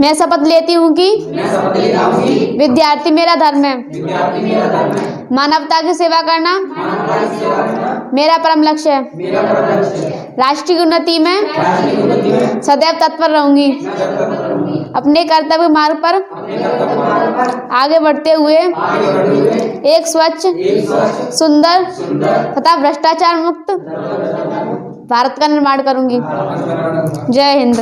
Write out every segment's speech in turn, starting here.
मैं शपथ लेती हूँ कि विद्यार्थी मेरा धर्म है। मानवता की सेवा करना मेरा परम लक्ष्य है। राष्ट्र की उन्नति में सदैव तत्पर रहूंगी। अपने कर्तव्य मार्ग पर आगे बढ़ते हुए एक स्वच्छ, सुंदर तथा भ्रष्टाचार मुक्त भारत का निर्माण करूंगी। जय हिंद।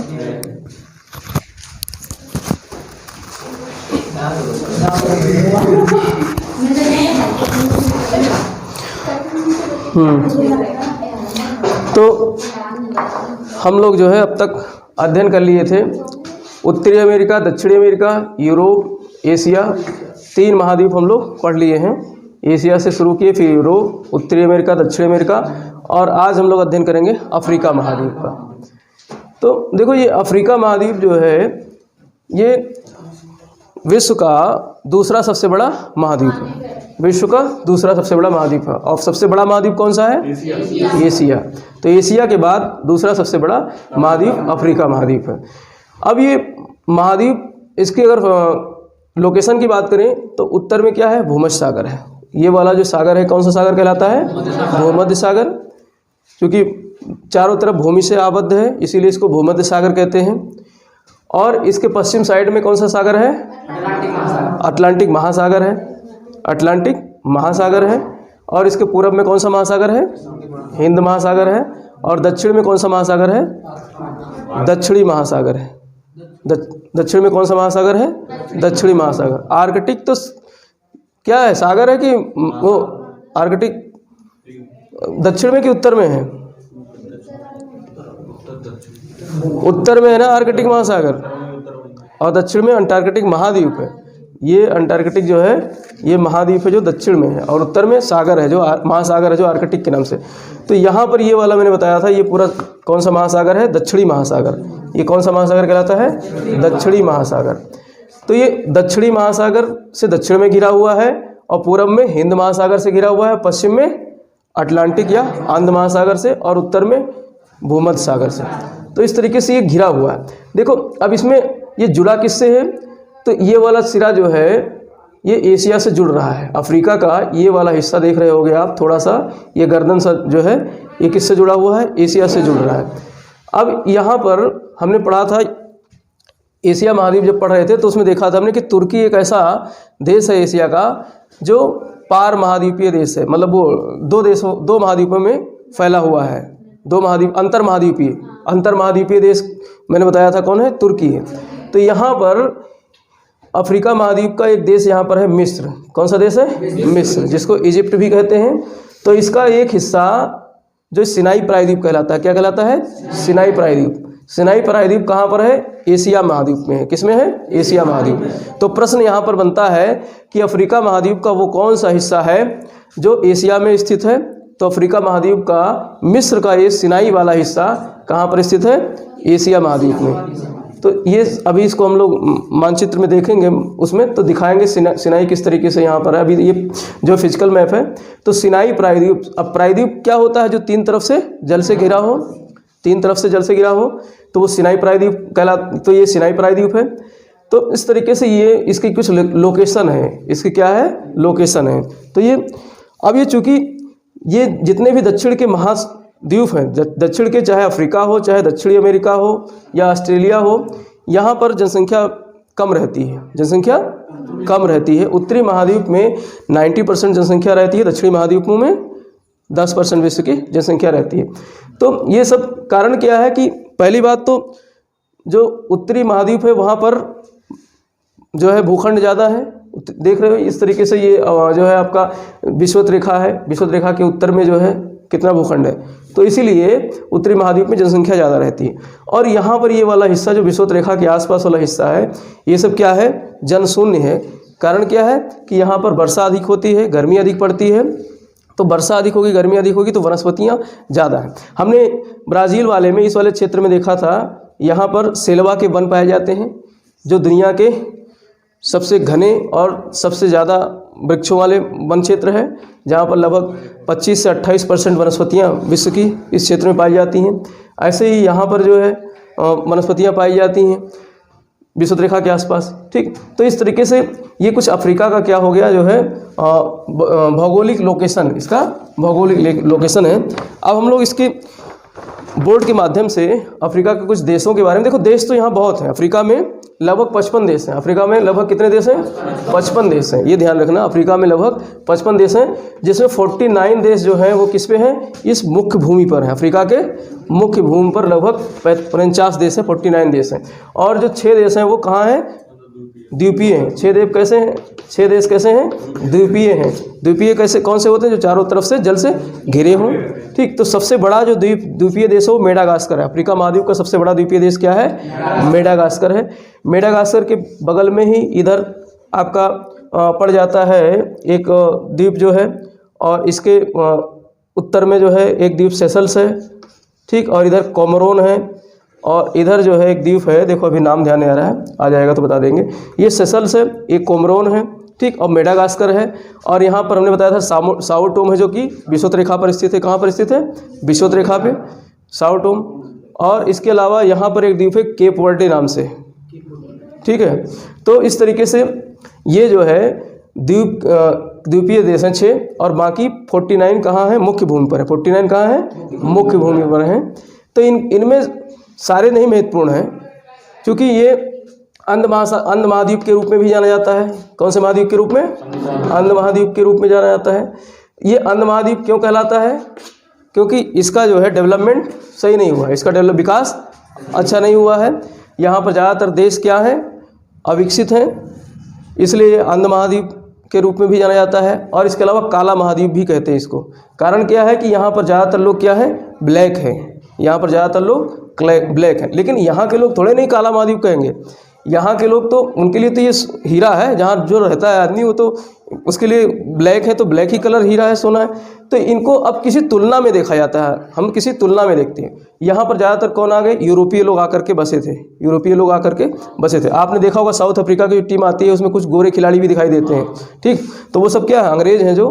तो हम लोग जो है अब तक अध्ययन कर लिए थे उत्तरी अमेरिका, दक्षिणी अमेरिका, यूरोप, एशिया, 3 महाद्वीप हम लोग पढ़ लिए हैं। एशिया से शुरू किए, फिर यूरोप, उत्तरी अमेरिका, दक्षिणी अमेरिका, और आज हम लोग अध्ययन करेंगे अफ्रीका महाद्वीप का। तो देखो, ये अफ्रीका महाद्वीप जो है ये विश्व का दूसरा सबसे बड़ा महाद्वीप है। विश्व का दूसरा सबसे बड़ा महाद्वीप है। और सबसे बड़ा महाद्वीप कौन सा है? एशिया। तो एशिया के बाद दूसरा सबसे बड़ा महाद्वीप अफ्रीका महाद्वीप है। अब ये महाद्वीप, इसकी अगर लोकेशन की बात करें तो उत्तर में क्या है? भूमध्य सागर है। ये वाला जो सागर है कौन सा सागर कहलाता है? भूमध्य सागर। क्योंकि चारों तरफ भूमि से आबद्ध है इसीलिए इसको भूमध्य सागर कहते हैं। और इसके पश्चिम साइड में कौन सा सागर है? अटलांटिक महासागर है। अटलांटिक महासागर है। और इसके पूरब में कौन सा महासागर है? हिंद महासागर है। और दक्षिण में कौन सा महासागर है? दक्षिणी महासागर है। दक्षिण में कौन सा महासागर है? दक्षिणी महासागर। आर्कटिक तो क्या है? सागर है कि वो आर्कटिक दक्षिण में कि उत्तर में है? उत्तर में है ना आर्कटिक महासागर, और दक्षिण में अंटार्कटिक महाद्वीप है। ये अंटार्कटिक जो है ये महाद्वीप है जो दक्षिण में है, और उत्तर में सागर है जो महासागर है जो आर्कटिक के नाम से। तो यहाँ पर ये वाला मैंने बताया था, ये पूरा कौन सा महासागर है? दक्षिणी महासागर। ये कौन सा महासागर कहलाता है? दक्षिणी महासागर। तो ये दक्षिणी महासागर से दक्षिण में घिरा हुआ है, और पूरब में हिंद महासागर से घिरा हुआ है, पश्चिम में अटलांटिक या अंध महासागर से, और उत्तर में भूमध्य सागर से। तो इस तरीके से ये घिरा हुआ है। देखो अब इसमें ये जुड़ा किससे है? तो ये वाला सिरा जो है ये एशिया से जुड़ रहा है। अफ्रीका का ये वाला हिस्सा देख रहे होगे आप, थोड़ा सा ये गर्दन सा जो है ये किससे जुड़ा हुआ है? एशिया से जुड़ रहा है। अब यहाँ पर हमने पढ़ा था, एशिया महाद्वीप जब पढ़ रहे थे तो उसमें देखा था हमने कि तुर्की एक ऐसा देश है एशिया का जो पार महाद्वीपीय देश है। मतलब वो दो महाद्वीपों में फैला हुआ है। 2 महाद्वीप, अंतर महाद्वीपीय देश मैंने बताया था कौन है? तुर्की है। तो यहाँ पर अफ्रीका महाद्वीप का एक देश यहाँ पर है मिस्र। कौन सा देश है? मिस्र, जिसको इजिप्ट भी कहते हैं। तो इसका एक हिस्सा जो सिनाई प्रायद्वीप कहलाता है। क्या कहलाता है? सिनाई प्रायद्वीप। सिनाई प्रायद्वीप कहाँ पर है? एशिया महाद्वीप में है। किसमें है? एशिया महाद्वीप। तो प्रश्न यहाँ पर बनता है कि अफ्रीका महाद्वीप का वो कौन सा हिस्सा है जो एशिया में स्थित है? तो अफ्रीका महाद्वीप का मिस्र का ये सिनाई वाला हिस्सा कहाँ पर स्थित है? एशिया महाद्वीप में। तो ये अभी इसको हम लोग मानचित्र में देखेंगे, उसमें तो दिखाएंगे सिनाई किस तरीके से यहाँ पर है। अभी ये जो फिजिकल मैप है, तो सिनाई प्रायद्वीप। अब प्रायद्वीप क्या होता है? जो 3 तरफ से जल से घिरा हो, 3 तरफ से जल से घिरा हो, तो वो सिनाई प्रायद्वीप कहला। तो ये सिनाई प्रायद्वीप है। तो इस तरीके से ये इसकी कुछ लोकेशन है। इसकी क्या है? लोकेशन है। तो ये अब ये चूँकि ये जितने भी दक्षिण के महाद्वीप हैं, दक्षिण के, चाहे अफ्रीका हो, चाहे दक्षिणी अमेरिका हो या ऑस्ट्रेलिया हो, यहाँ पर जनसंख्या कम रहती है। जनसंख्या कम रहती है। उत्तरी महाद्वीप में 90% जनसंख्या रहती है, दक्षिणी महाद्वीपों में 10% विश्व की जनसंख्या रहती है। तो ये सब कारण क्या है कि पहली बात तो जो उत्तरी महाद्वीप है वहाँ पर जो है भूखंड ज़्यादा है। देख रहे हो इस तरीके से ये जो है आपका विषुवत रेखा है। विषुवत रेखा के उत्तर में जो है कितना भूखंड है, तो इसीलिए उत्तरी महाद्वीप में जनसंख्या ज़्यादा रहती है। और यहाँ पर ये वाला हिस्सा जो विषुवत रेखा के आसपास वाला हिस्सा है, ये सब क्या है? जनशून्य है। कारण क्या है कि यहाँ पर वर्षा अधिक होती है, गर्मी अधिक पड़ती है। तो वर्षा अधिक होगी, गर्मी अधिक होगी, तो वनस्पतियाँ ज़्यादा हैं। हमने ब्राज़ील वाले में, इस वाले क्षेत्र में देखा था, यहाँ पर सेल्वा के वन पाए जाते हैं जो दुनिया के सबसे घने और सबसे ज़्यादा वृक्षों वाले वन क्षेत्र है, जहाँ पर लगभग 25 से 28% वनस्पतियाँ विश्व की इस क्षेत्र में पाई जाती हैं। ऐसे ही यहाँ पर जो है वनस्पतियाँ पाई जाती हैं। विषुवत रेखा के आसपास। ठीक, तो इस तरीके से ये कुछ अफ्रीका का क्या हो गया जो है भौगोलिक लोकेशन, इसका भौगोलिक लोकेशन है। अब हम लोग इसके बोर्ड के माध्यम से अफ्रीका के कुछ देशों के बारे में, देखो देश तो यहाँ बहुत हैं, अफ्रीका में लगभग 55 देश हैं। अफ्रीका में लगभग कितने देश हैं? 55 देश हैं, ये ध्यान रखना। अफ्रीका में लगभग 55 देश हैं, जिसमें 49 देश जो हैं वो किस पे हैं? इस मुख्य भूमि पर हैं। अफ्रीका के मुख्य भूमि पर लगभग 49 देश हैं, 49 देश हैं। और जो 6 देश हैं वो कहाँ हैं? द्वीपीय हैं। 6 देश कैसे हैं? 6 देश कैसे हैं? द्वीपीय हैं। द्वीपीय कैसे कौन से होते हैं? जो चारों तरफ से जल से घिरे हों। ठीक, तो सबसे बड़ा जो द्वीपीय देश है वो मेडागास्कर है। अफ्रीका महाद्वीप का सबसे बड़ा द्वीपीय देश क्या है? मेडागास्कर है। मेडागास्कर के बगल में ही इधर आपका पड़ जाता है एक द्वीप जो है, और इसके उत्तर में जो है एक द्वीप सेशल्स है। ठीक, और इधर कोमोरोन है, और इधर जो है एक द्वीप है, देखो अभी नाम ध्यान नहीं आ रहा है, आ जाएगा तो बता देंगे। ये सेशल्स है, एक कोमोरोन है, ठीक, और मेडागास्कर है। और यहाँ पर हमने बताया था साओ टोम है, जो कि विषुवत रेखा पर स्थित है। कहाँ पर स्थित है? विषुवत रेखा पे, साओ टोम। और इसके अलावा यहाँ पर एक द्वीप है केप वर्डे नाम से। ठीक है, तो इस तरीके से ये जो है द्वीपीय देश हैं 6, और बाकी 49 कहाँ है? मुख्य भूमि पर है। 49 कहाँ है? मुख्य भूमि पर हैं। तो इनमें सारे नहीं महत्वपूर्ण हैं, क्योंकि ये अंध महाद्वीप के रूप में भी जाना जाता है। कौन से महाद्वीप के रूप में? अंध महाद्वीप के रूप में जाना जाता है। ये अंध महाद्वीप क्यों कहलाता है? क्योंकि इसका जो है डेवलपमेंट सही नहीं हुआ है, इसका विकास अच्छा नहीं हुआ है। यहाँ पर ज़्यादातर देश क्या हैं? अविकसित हैं, इसलिए अंध महाद्वीप के रूप में भी जाना जाता है। और इसके अलावा काला महाद्वीप भी कहते हैं इसको। कारण क्या है कि यहाँ पर ज़्यादातर लोग क्या है? ब्लैक हैं। यहाँ पर ज़्यादातर लोग ब्लैक हैं, लेकिन यहाँ के लोग थोड़े नहीं काला महाद्वीप कहेंगे। यहाँ के लोग तो, उनके लिए तो ये हीरा है, जहाँ जो रहता है आदमी वो तो उसके लिए ब्लैक है, तो ब्लैक ही कलर हीरा है, सोना है। तो इनको अब किसी तुलना में देखा जाता है, हम किसी तुलना में देखते हैं। यहाँ पर ज़्यादातर कौन आ गए? यूरोपीय लोग आकर के बसे थे। यूरोपीय लोग आकर के बसे थे। आपने देखा होगा साउथ अफ्रीका की टीम आती है, उसमें कुछ गोरे खिलाड़ी भी दिखाई देते हैं। ठीक, तो वो सब क्या है? अंग्रेज हैं जो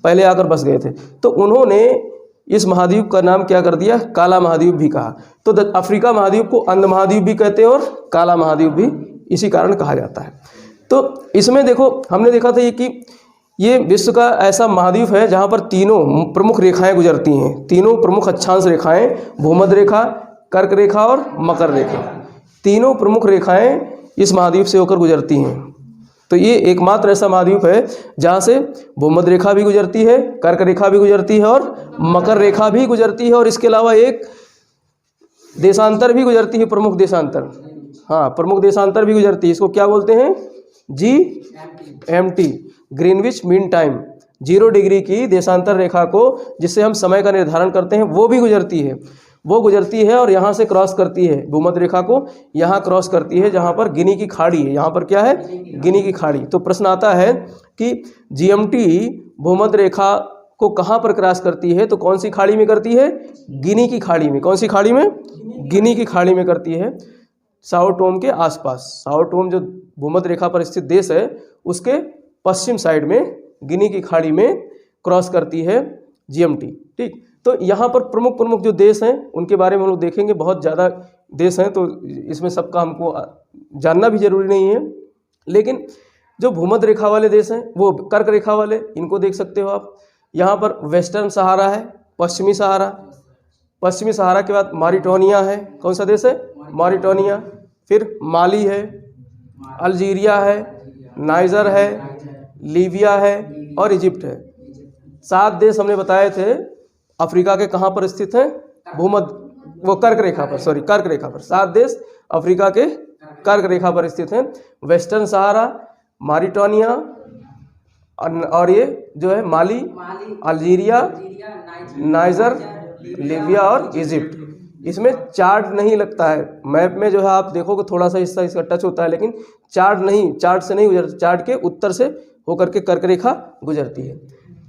पहले आकर बस गए थे। तो उन्होंने इस महाद्वीप का नाम क्या कर दिया? काला महाद्वीप भी कहा। तो अफ्रीका महाद्वीप को अंध महाद्वीप भी कहते हैं और काला महाद्वीप भी इसी कारण कहा जाता है। तो इसमें देखो, हमने देखा था कि ये विश्व का ऐसा महाद्वीप है जहाँ पर तीनों प्रमुख रेखाएं गुजरती हैं। तीनों प्रमुख अक्षांश रेखाएं, भूमध्य रेखा, कर्क रेखा और मकर रेखा, तीनों प्रमुख रेखाएं इस महाद्वीप से होकर गुजरती हैं। तो ये एकमात्र ऐसा महाद्वीप है जहाँ से भूमध्य रेखा भी गुजरती है, कर्क रेखा भी गुजरती है और मकर रेखा भी गुजरती है। और इसके अलावा एक देशांतर भी गुजरती है, प्रमुख देशांतर। हाँ, प्रमुख देशांतर भी गुजरती है। इसको क्या बोलते हैं? GMT, Greenwich mean time. 0 degree की देशांतर रेखा को, जिससे हम समय का निर्धारण करते हैं, वो भी गुजरती है। वो गुजरती है और यहाँ से क्रॉस करती है भूमध्य रेखा को, यहाँ क्रॉस करती है जहाँ पर गिनी की खाड़ी है। यहाँ पर क्या है? गिनी की खाड़ी। तो प्रश्न आता है कि GMT भूमध्य रेखा को कहाँ पर क्रॉस करती है? तो कौन सी खाड़ी में करती है? गिनी की खाड़ी में। कौन सी खाड़ी में? गिनी की खाड़ी में करती है, साओ टोम के आसपास। साओ टोम जो भूमध्य रेखा पर स्थित देश है, उसके पश्चिम साइड में गिनी की खाड़ी में क्रॉस करती है GMT। ठीक, तो यहाँ पर प्रमुख जो देश हैं उनके बारे में हम लोग देखेंगे। बहुत ज़्यादा देश हैं, तो इसमें सबका हमको जानना भी जरूरी नहीं है। लेकिन जो भूमध्य रेखा वाले देश हैं, वो कर्क रेखा वाले, इनको देख सकते हो आप। यहाँ पर वेस्टर्न सहारा है, पश्चिमी सहारा। पश्चिमी सहारा के बाद मॉरिटानिया है। कौन सा देश है? मॉरिटानिया। फिर माली है, अल्जीरिया है, नाइजर है, लीबिया है और इजिप्ट है। 7 देश हमने बताए थे अफ्रीका के कहाँ पर स्थित हैं? कर्क रेखा पर, सॉरी, कर्क रेखा पर। 7 देश अफ्रीका के कर्क रेखा पर स्थित हैं। वेस्टर्न सहारा, मॉरिटानिया, और ये जो है माली, अल्जीरिया, नाइजर, लीबिया और इजिप्ट। इसमें चार्ट नहीं लगता है मैप में, जो है आप देखोगे थोड़ा सा हिस्सा इसका टच होता है, लेकिन चार्ट से नहीं गुजरता। चार्ट के उत्तर से होकर के कर्क रेखा गुजरती है।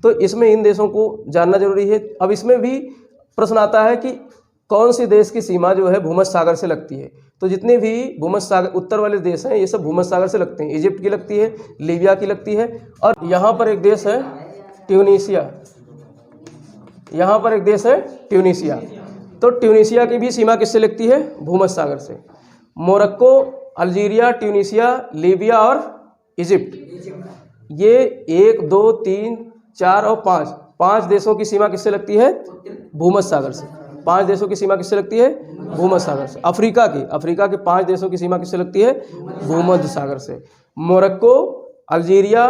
तो इसमें इन देशों को जानना जरूरी है। अब इसमें भी प्रश्न आता है कि कौन सी देश की सीमा जो है भूमध्य सागर से लगती है? तो जितने भी भूमध्य सागर उत्तर वाले देश हैं, ये सब भूमध्य सागर से लगते हैं। इजिप्ट की लगती है, लीबिया की लगती है, और यहाँ पर एक देश है ट्यूनीशिया। यहाँ पर एक देश है ट्यूनीशिया। तो ट्यूनीशिया की भी सीमा किससे लगती है? भूमध्य सागर से। मोरक्को अल्जीरिया, ट्यूनीशिया, लीबिया और इजिप्ट। ये 1, 2, 3, 4 और 5 देशों की सीमा किससे लगती है? भूमध्य सागर से। 5 देशों की सीमा किससे लगती है? भूमध्य सागर से। अफ्रीका के 5 देशों की सीमा किससे लगती है? भूमध्य सागर से। मोरक्को, अल्जीरिया,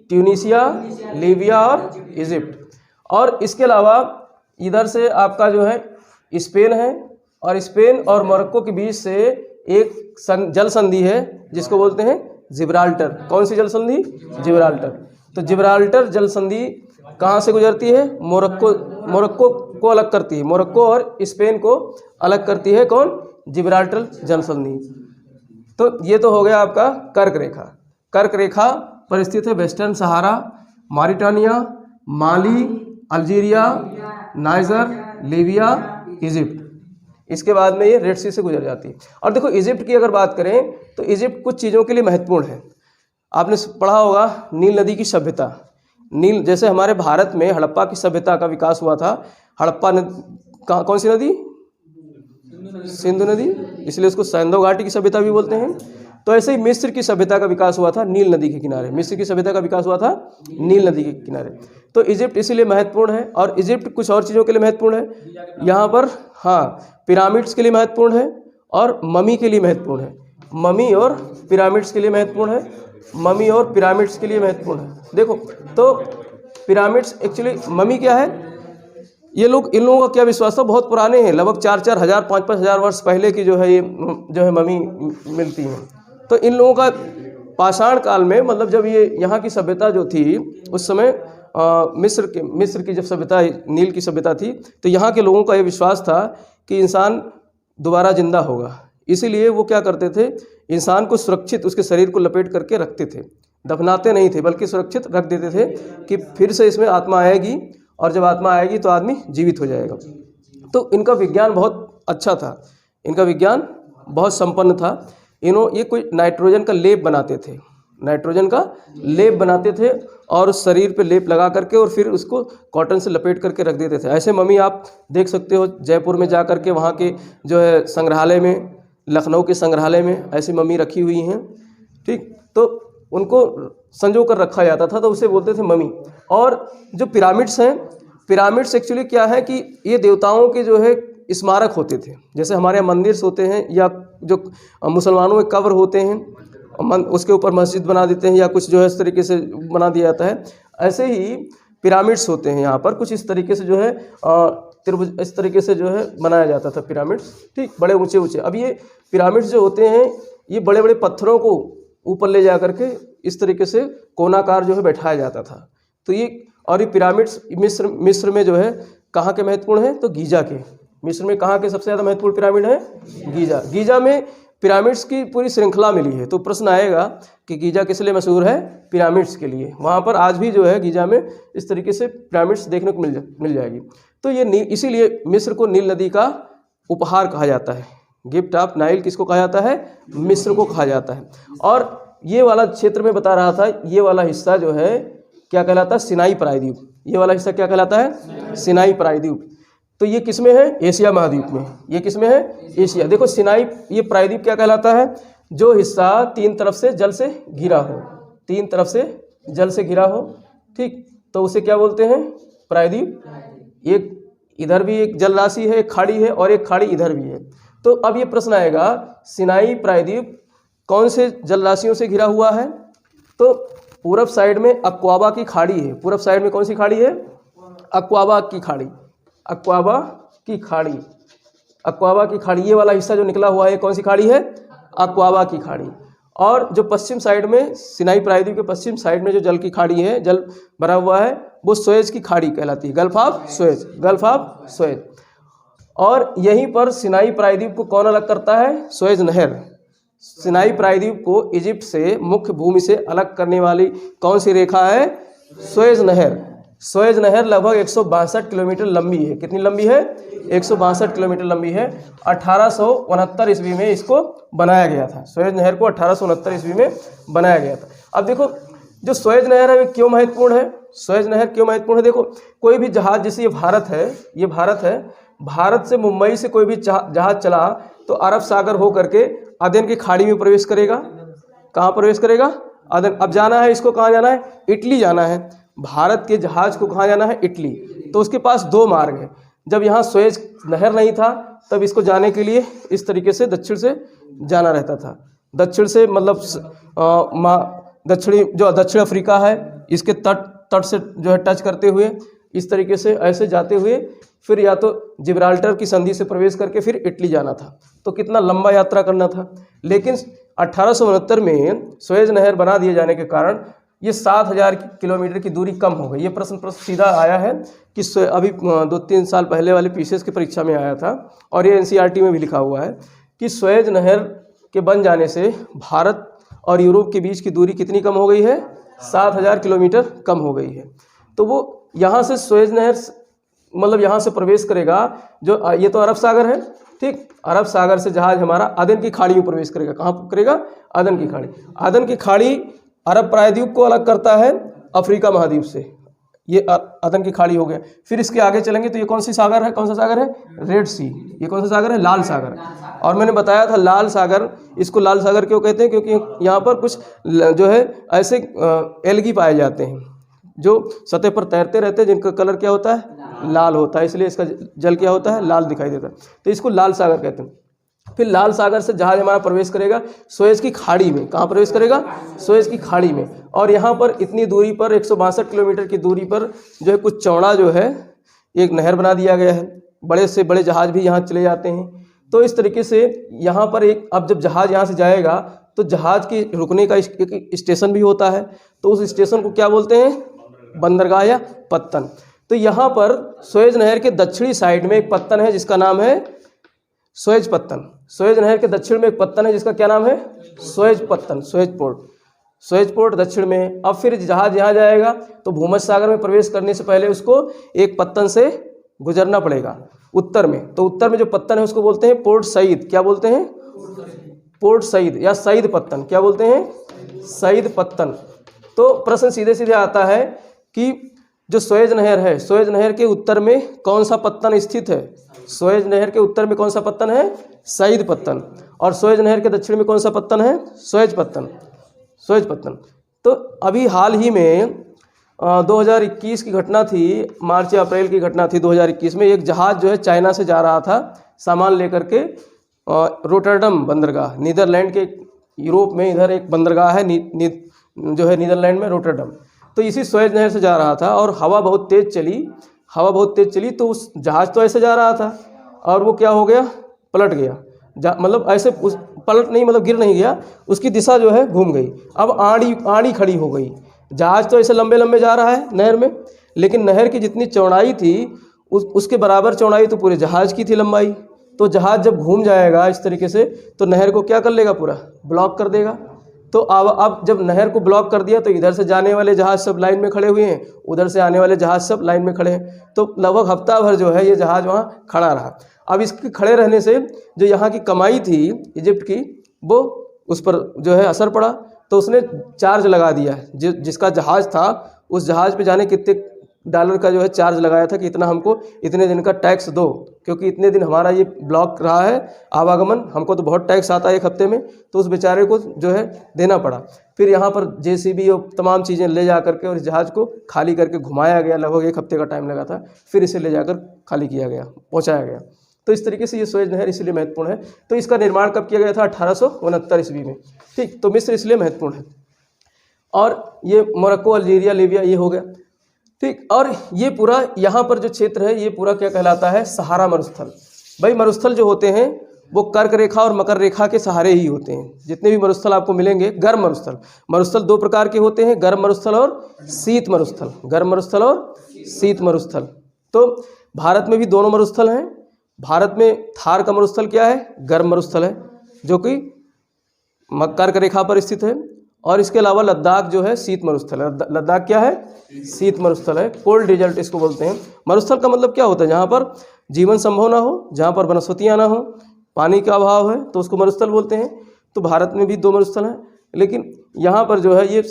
ट्यूनीशिया, लीबिया और इजिप्ट। और इसके अलावा इधर से आपका जो है स्पेन है, और स्पेन और मोरक्को के बीच से एक जल संधि है जिसको बोलते हैं जिब्राल्टर। कौन सी जल संधि? जिब्राल्टर। तो जिब्राल्टर जल संधि कहाँ से गुजरती है? मोरक्को को अलग करती है। मोरक्को और स्पेन को अलग करती है कौन? जिब्राल्टर जल संधि। तो ये तो हो गया आपका कर्क रेखा। कर्क रेखा पर स्थित है वेस्टर्न सहारा, मॉरिटानिया, माली, अल्जीरिया, नाइजर, लीबिया, इजिप्ट। इसके बाद में ये रेड सी से गुजर जाती है। और देखो इजिप्ट की अगर बात करें तो इजिप्ट कुछ चीज़ों के लिए महत्वपूर्ण है। आपने पढ़ा होगा नील नदी की सभ्यता। नील, जैसे हमारे भारत में हड़प्पा की सभ्यता का विकास हुआ था। हड़प्पा कौन सी नदी? सिंधु नदी, इसलिए उसको सिंधु घाटी की सभ्यता भी बोलते हैं। तो ऐसे ही मिस्र की सभ्यता का विकास हुआ था नील नदी के किनारे। मिस्र की सभ्यता का विकास हुआ था नील नदी के किनारे। तो इजिप्ट इसीलिए महत्वपूर्ण है। और इजिप्ट कुछ और चीज़ों के लिए महत्वपूर्ण है। यहाँ पर पिरामिड्स के लिए महत्वपूर्ण है और ममी के लिए महत्वपूर्ण है। ममी और पिरामिड्स के लिए महत्वपूर्ण है। ममी और पिरामिड्स के लिए महत्वपूर्ण है। देखो तो पिरामिड्स एक्चुअली, ममी क्या है? इन लोगों का क्या विश्वास था? बहुत पुराने हैं, लगभग 4-4 हज़ार 5-5 हज़ार वर्ष पहले की जो है ये जो है ममी मिलती हैं। तो इन लोगों का पाषाण काल में, मतलब जब ये यहाँ की सभ्यता जो थी उस समय मिस्र की जब सभ्यता, नील की सभ्यता थी, तो यहाँ के लोगों का ये विश्वास था कि इंसान दोबारा जिंदा होगा। इसीलिए वो क्या करते थे? इंसान को सुरक्षित उसके शरीर को लपेट करके रखते थे, दफनाते नहीं थे बल्कि सुरक्षित रख देते थे कि फिर से इसमें आत्मा आएगी, और जब आत्मा आएगी तो आदमी जीवित हो जाएगा। तो इनका विज्ञान बहुत अच्छा था, इनका विज्ञान बहुत संपन्न था। ये कोई नाइट्रोजन का लेप बनाते थे, नाइट्रोजन का लेप बनाते थे और उस शरीर पे लेप लगा करके और फिर उसको कॉटन से लपेट करके रख देते थे। ऐसे मम्मी आप देख सकते हो जयपुर में जा करके, वहाँ के जो है संग्रहालय में, लखनऊ के संग्रहालय में ऐसी मम्मी रखी हुई हैं। ठीक, तो उनको संजो कर रखा जाता था, तो उसे बोलते थे मम्मी। और जो पिरामिड्स हैं, पिरामिड्स एक्चुअली क्या है कि ये देवताओं के जो है स्मारक होते थे। जैसे हमारे यहाँ मंदिर होते हैं या जो मुसलमानों के कब्र होते हैं, उसके ऊपर मस्जिद बना देते हैं या कुछ जो है इस तरीके से बना दिया जाता है, ऐसे ही पिरामिड्स होते हैं यहाँ पर। कुछ इस तरीके से जो है त्रिभुज इस तरीके से जो है बनाया जाता था पिरामिड्स। ठीक, बड़े ऊंचे ऊंचे। अब ये पिरामिड्स जो होते हैं ये बड़े बड़े पत्थरों को ऊपर ले जा करके इस तरीके से कोनाकार जो है बैठाया जाता था। तो ये पिरामिड्स मिस्र में जो है कहाँ के महत्वपूर्ण है? तो गीजा के। मिस्र में कहाँ के सबसे ज़्यादा महत्वपूर्ण पिरामिड है? गीजा। गीजा में पिरामिड्स की पूरी श्रृंखला मिली है। तो प्रश्न आएगा कि गीजा किस लिए मशहूर है? पिरामिड्स के लिए। वहाँ पर आज भी जो है गीजा में इस तरीके से पिरामिड्स देखने को मिल जाएगी। तो ये इसीलिए मिस्र को नील नदी का उपहार कहा जाता है। गिफ्ट ऑफ नाइल किसको कहा जाता है? मिस्र को कहा जाता है। और ये वाला क्षेत्र में बता रहा था, ये वाला हिस्सा जो है क्या कहलाता है? सिनाई प्रायद्वीप। ये वाला हिस्सा क्या कहलाता है? सिनाई प्रायद्वीप। तो ये किस में है? एशिया महाद्वीप में। ये किस में है? एशिया। देखो सिनाई, ये प्रायद्वीप क्या कहलाता है? जो हिस्सा 3 तरफ से जल से घिरा हो, 3 तरफ से जल से घिरा हो। ठीक, तो उसे क्या बोलते हैं? प्रायद्वीप। एक इधर भी एक जल राशि है, एक खाड़ी है, और एक खाड़ी इधर भी है। तो अब ये प्रश्न आएगा, सिनाई प्रायद्वीप कौन से जल राशियों से घिरा हुआ है? तो पूरब साइड में अक्वाबा की खाड़ी है। पूरब साइड में कौन सी खाड़ी है? अक्वाबा की खाड़ी। अक्वाबा की खाड़ी, अक्वाबा की खाड़ी, ये वाला हिस्सा जो निकला हुआ है कौन सी खाड़ी है? अक्वाबा की खाड़ी। और जो पश्चिम साइड में, सिनाई प्रायद्वीप के पश्चिम साइड में जो जल की खाड़ी है, जल भरा हुआ है, वो सुएज की खाड़ी कहलाती है। Gulf of Suez, gulf of Suez. और यहीं पर सिनाई प्रायद्वीप को कौन अलग करता है? सुएज नहर। सिनाई प्रायद्वीप को इजिप्ट से मुख्य भूमि से अलग करने वाली कौन सी रेखा है? सुएज नहर। सुएज नहर लगभग 162 किलोमीटर लंबी है। कितनी लंबी है? 162 किलोमीटर लंबी है। 1869 ईस्वी में इसको बनाया गया था। सुएज नहर को 1869 ईस्वी में बनाया गया था। अब देखो जो सुएज नहर है क्यों महत्वपूर्ण है? सुएज नहर क्यों महत्वपूर्ण है? देखो कोई भी जहाज, जैसे ये भारत है, ये भारत है, भारत से मुंबई से कोई भी जहाज चला तो अरब सागर हो करके अदन की खाड़ी में प्रवेश करेगा। कहाँ प्रवेश करेगा? अदन। अब जाना है इसको, कहाँ जाना है? इटली जाना है। भारत के जहाज को कहाँ जाना है? इटली। तो उसके पास दो मार्ग है। जब यहाँ सुएज नहर नहीं था तब इसको जाने के लिए इस तरीके से दक्षिण से जाना रहता था। दक्षिण से मतलब दक्षिणी जो दक्षिण अफ्रीका है इसके तट से जो है टच करते हुए इस तरीके से ऐसे जाते हुए फिर या तो जिब्राल्टर की संधि से प्रवेश करके फिर इटली जाना था। तो कितना लंबा यात्रा करना था। लेकिन 1869 में सुएज नहर बना दिए जाने के कारण ये 7000 किलोमीटर की दूरी कम हो गई। ये प्रश्न सीधा आया है कि अभी 2-3 साल पहले वाले पीसीएस की परीक्षा में आया था और ये एनसीईआरटी में भी लिखा हुआ है कि सुएज नहर के बन जाने से भारत और यूरोप के बीच की दूरी कितनी कम हो गई है? 7000 किलोमीटर कम हो गई है। तो वो यहाँ से सुएज नहर मतलब यहाँ से प्रवेश करेगा, जो ये तो अरब सागर है, ठीक। अरब सागर से जहाज हमारा अदन की खाड़ी में प्रवेश करेगा। कहाँ करेगा? अदन की खाड़ी। अदन की खाड़ी अरब प्रायद्वीप को अलग करता है अफ्रीका महाद्वीप से। ये अदन की खाड़ी हो गया। फिर इसके आगे चलेंगे तो ये कौन सी सागर है? कौन सा सागर है? रेड सी। ये कौन सा सागर है? लाल सागर। और मैंने बताया था लाल सागर, इसको लाल सागर क्यों कहते हैं? क्योंकि यहाँ पर कुछ जो है ऐसे एल्गी पाए जाते हैं जो सतह पर तैरते रहते हैं, जिनका कलर क्या होता है? लाल होता है। इसलिए इसका जल क्या होता है? लाल दिखाई देता है। तो इसको लाल सागर कहते हैं। फिर लाल सागर से जहाज हमारा प्रवेश करेगा सुएज की खाड़ी में। कहाँ प्रवेश करेगा? सुएज की खाड़ी में। और यहाँ पर इतनी दूरी पर 162 किलोमीटर की दूरी पर जो है कुछ चौड़ा जो है एक नहर बना दिया गया है। बड़े से बड़े जहाज भी यहाँ चले जाते हैं। तो इस तरीके से यहाँ पर एक, अब जब जहाज यहाँ से जाएगा तो जहाज के रुकने का एक स्टेशन भी होता है। तो उस स्टेशन को क्या बोलते हैं? बंदरगाह या पत्तन। तो यहाँ पर सुएज नहर के दक्षिणी साइड में एक पत्तन है जिसका नाम है सुएज पत्तन। सुएज नहर के दक्षिण में एक पत्तन है जिसका क्या नाम है? सुएज पत्तन, सुएज पोर्ट। सुएज पोर्ट दक्षिण में है। अब फिर जहाज यहाँ जाएगा तो भूमध्य सागर में प्रवेश करने से पहले उसको एक पत्तन से गुजरना पड़ेगा उत्तर में। तो उत्तर में जो पत्तन है उसको बोलते हैं पोर्ट सईद। क्या बोलते हैं? पोर्ट सईद या सईद पत्तन। क्या बोलते हैं? सईद पत्तन। तो प्रश्न सीधे सीधे आता है कि जो सुएज नहर है, सुएज नहर के उत्तर में कौन सा पत्तन स्थित है? सुएज नहर के उत्तर में कौन सा पत्तन है? सईद पत्तन। और सुएज नहर के दक्षिण में कौन सा पत्तन है? सुएज पत्तन, सुएज पत्तन। तो अभी हाल ही में 2021 की घटना थी, मार्च या अप्रैल की घटना थी 2021 में। एक जहाज जो है चाइना से जा रहा था सामान लेकर के रोटरडम बंदरगाह, नीदरलैंड के यूरोप में इधर एक बंदरगाह है जो है नीदरलैंड में, रोटरडम। तो इसी सुएज नहर से जा रहा था और हवा बहुत तेज़ चली। तो उस जहाज़ तो ऐसे जा रहा था और वो क्या हो गया? पलट गया। मतलब ऐसे पलट नहीं, मतलब गिर नहीं गया, उसकी दिशा जो है घूम गई। अब आड़ी खड़ी हो गई। जहाज़ तो ऐसे लंबे लंबे जा रहा है नहर में, लेकिन नहर की जितनी चौड़ाई थी उसके बराबर चौड़ाई तो पूरे जहाज़ की थी लंबाई। तो जहाज़ जब घूम जाएगा इस तरीके से तो नहर को क्या कर लेगा? पूरा ब्लॉक कर देगा। तो अब जब नहर को ब्लॉक कर दिया तो इधर से जाने वाले जहाज़ सब लाइन में खड़े हुए हैं, उधर से आने वाले जहाज़ सब लाइन में खड़े हैं। तो लगभग हफ्ता भर जो है ये जहाज़ वहाँ खड़ा रहा। अब इसके खड़े रहने से जो यहाँ की कमाई थी इजिप्ट की, वो उस पर जो है असर पड़ा। तो उसने चार्ज लगा दिया, जिसका जहाज़ था उस जहाज़ पे जाने कितने डॉलर का जो है चार्ज लगाया था कि इतना हमको इतने दिन का टैक्स दो, क्योंकि इतने दिन हमारा ये ब्लॉक रहा है आवागमन, हमको तो बहुत टैक्स आता है एक हफ्ते में। तो उस बेचारे को जो है देना पड़ा। फिर यहाँ पर जेसीबी और तमाम चीज़ें ले जा करके और इस जहाज़ को खाली करके घुमाया गया। लगभग एक हफ्ते का टाइम लगा था। फिर इसे ले जाकर खाली किया गया, पहुँचाया गया। तो इस तरीके से ये सुएज नहर इसलिए महत्वपूर्ण है। तो इसका निर्माण कब किया गया था? 1869 ईस्वी में, ठीक। तो मिस्र इसलिए महत्वपूर्ण है। और ये मोरक्को, अल्जीरिया, लीबिया ये हो गया, ठीक। और ये पूरा यहाँ पर जो क्षेत्र है ये पूरा क्या कहलाता है? सहारा मरुस्थल। भाई मरुस्थल जो होते हैं वो कर्क रेखा और मकर रेखा के सहारे ही होते हैं। जितने भी मरुस्थल आपको मिलेंगे, गर्म मरुस्थल दो प्रकार के होते हैं, गर्म मरुस्थल और शीत मरुस्थल। गर्म मरुस्थल और शीत मरुस्थल। तो भारत में भी दोनों मरुस्थल हैं। भारत में थार का मरुस्थल क्या है? गर्म मरुस्थल है, जो कि कर्क रेखा पर स्थित है। और इसके अलावा लद्दाख जो है शीत मरुस्थल है। लद्दाख क्या है? शीत मरुस्थल है, कोल्ड डेजर्ट इसको बोलते हैं। मरुस्थल का मतलब क्या होता है? जहाँ पर जीवन संभव ना हो, जहाँ पर वनस्पतियाँ ना हो, पानी का अभाव है, तो उसको मरुस्थल बोलते हैं। तो भारत में भी दो मरुस्थल हैं, लेकिन यहाँ पर जो है ये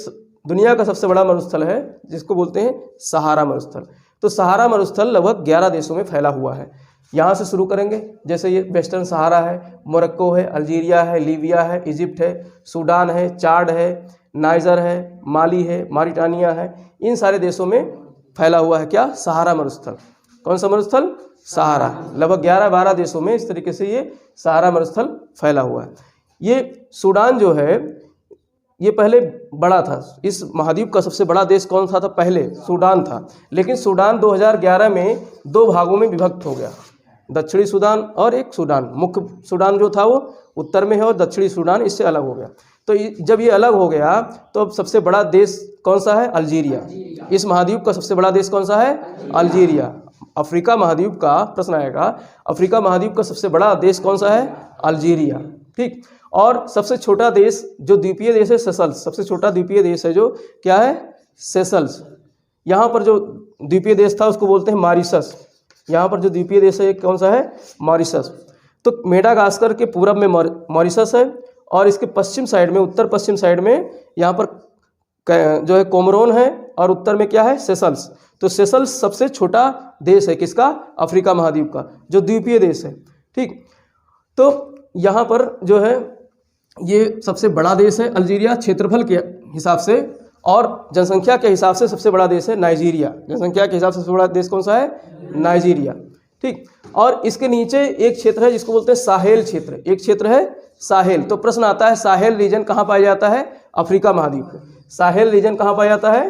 दुनिया का सबसे बड़ा मरुस्थल है जिसको बोलते हैं सहारा मरुस्थल। तो सहारा मरुस्थल लगभग 11 देशों में फैला हुआ है। यहाँ से शुरू करेंगे, जैसे ये वेस्टर्न सहारा है, मोरक्को है, अल्जीरिया है, लीबिया है, इजिप्ट है, सूडान है, चाड है, नाइजर है, माली है, मारिटानिया है। इन सारे देशों में फैला हुआ है क्या? सहारा मरुस्थल। कौन सा मरुस्थल? सहारा। लगभग 11-12 देशों में इस तरीके से ये सहारा मरुस्थल फैला हुआ है। ये सूडान जो है ये पहले बड़ा था। इस महाद्वीप का सबसे बड़ा देश कौन सा था? पहले सूडान था, लेकिन सूडान 2011 में 2 भागों में विभक्त हो गया, दक्षिणी सूडान और एक सूडान। मुख्य सूडान जो था वो उत्तर में है और दक्षिणी सूडान इससे अलग हो गया। तो जब ये अलग हो गया तो अब सबसे बड़ा देश कौन सा है? अल्जीरिया। इस महाद्वीप का सबसे बड़ा देश कौन सा है? अल्जीरिया। अफ्रीका महाद्वीप का प्रश्न आएगा, अफ्रीका महाद्वीप का सबसे बड़ा देश कौन सा है? अल्जीरिया। ठीक। और सबसे छोटा देश जो द्वीपीय देश है सेशल्स। सबसे छोटा द्वीपीय देश है जो क्या है? सेशल्स। यहाँ पर जो द्वीपीय देश था उसको बोलते हैं मॉरिशस। यहाँ पर जो द्वीपीय देश है कौन सा है? मॉरिशस। तो मेडागास्कर के पूरब में मॉरिशस है और इसके पश्चिम साइड में, उत्तर पश्चिम साइड में यहाँ पर जो है कोमरोन है और उत्तर में क्या है? सेशल्स। तो सेशल्स सबसे छोटा देश है किसका? अफ्रीका महाद्वीप का, जो द्वीपीय देश है। ठीक। तो यहाँ पर जो है ये सबसे बड़ा देश है अल्जीरिया क्षेत्रफल के हिसाब से, और जनसंख्या के हिसाब से सबसे बड़ा देश है नाइजीरिया। जनसंख्या के हिसाब से सबसे बड़ा देश कौन सा है? नाइजीरिया। ठीक। और इसके नीचे एक क्षेत्र है जिसको बोलते हैं साहेल क्षेत्र। एक क्षेत्र है साहेल। तो प्रश्न आता है साहेल रीजन कहाँ पाया जाता है? अफ्रीका महाद्वीप पे। साहेल रीजन कहाँ पाया जाता है?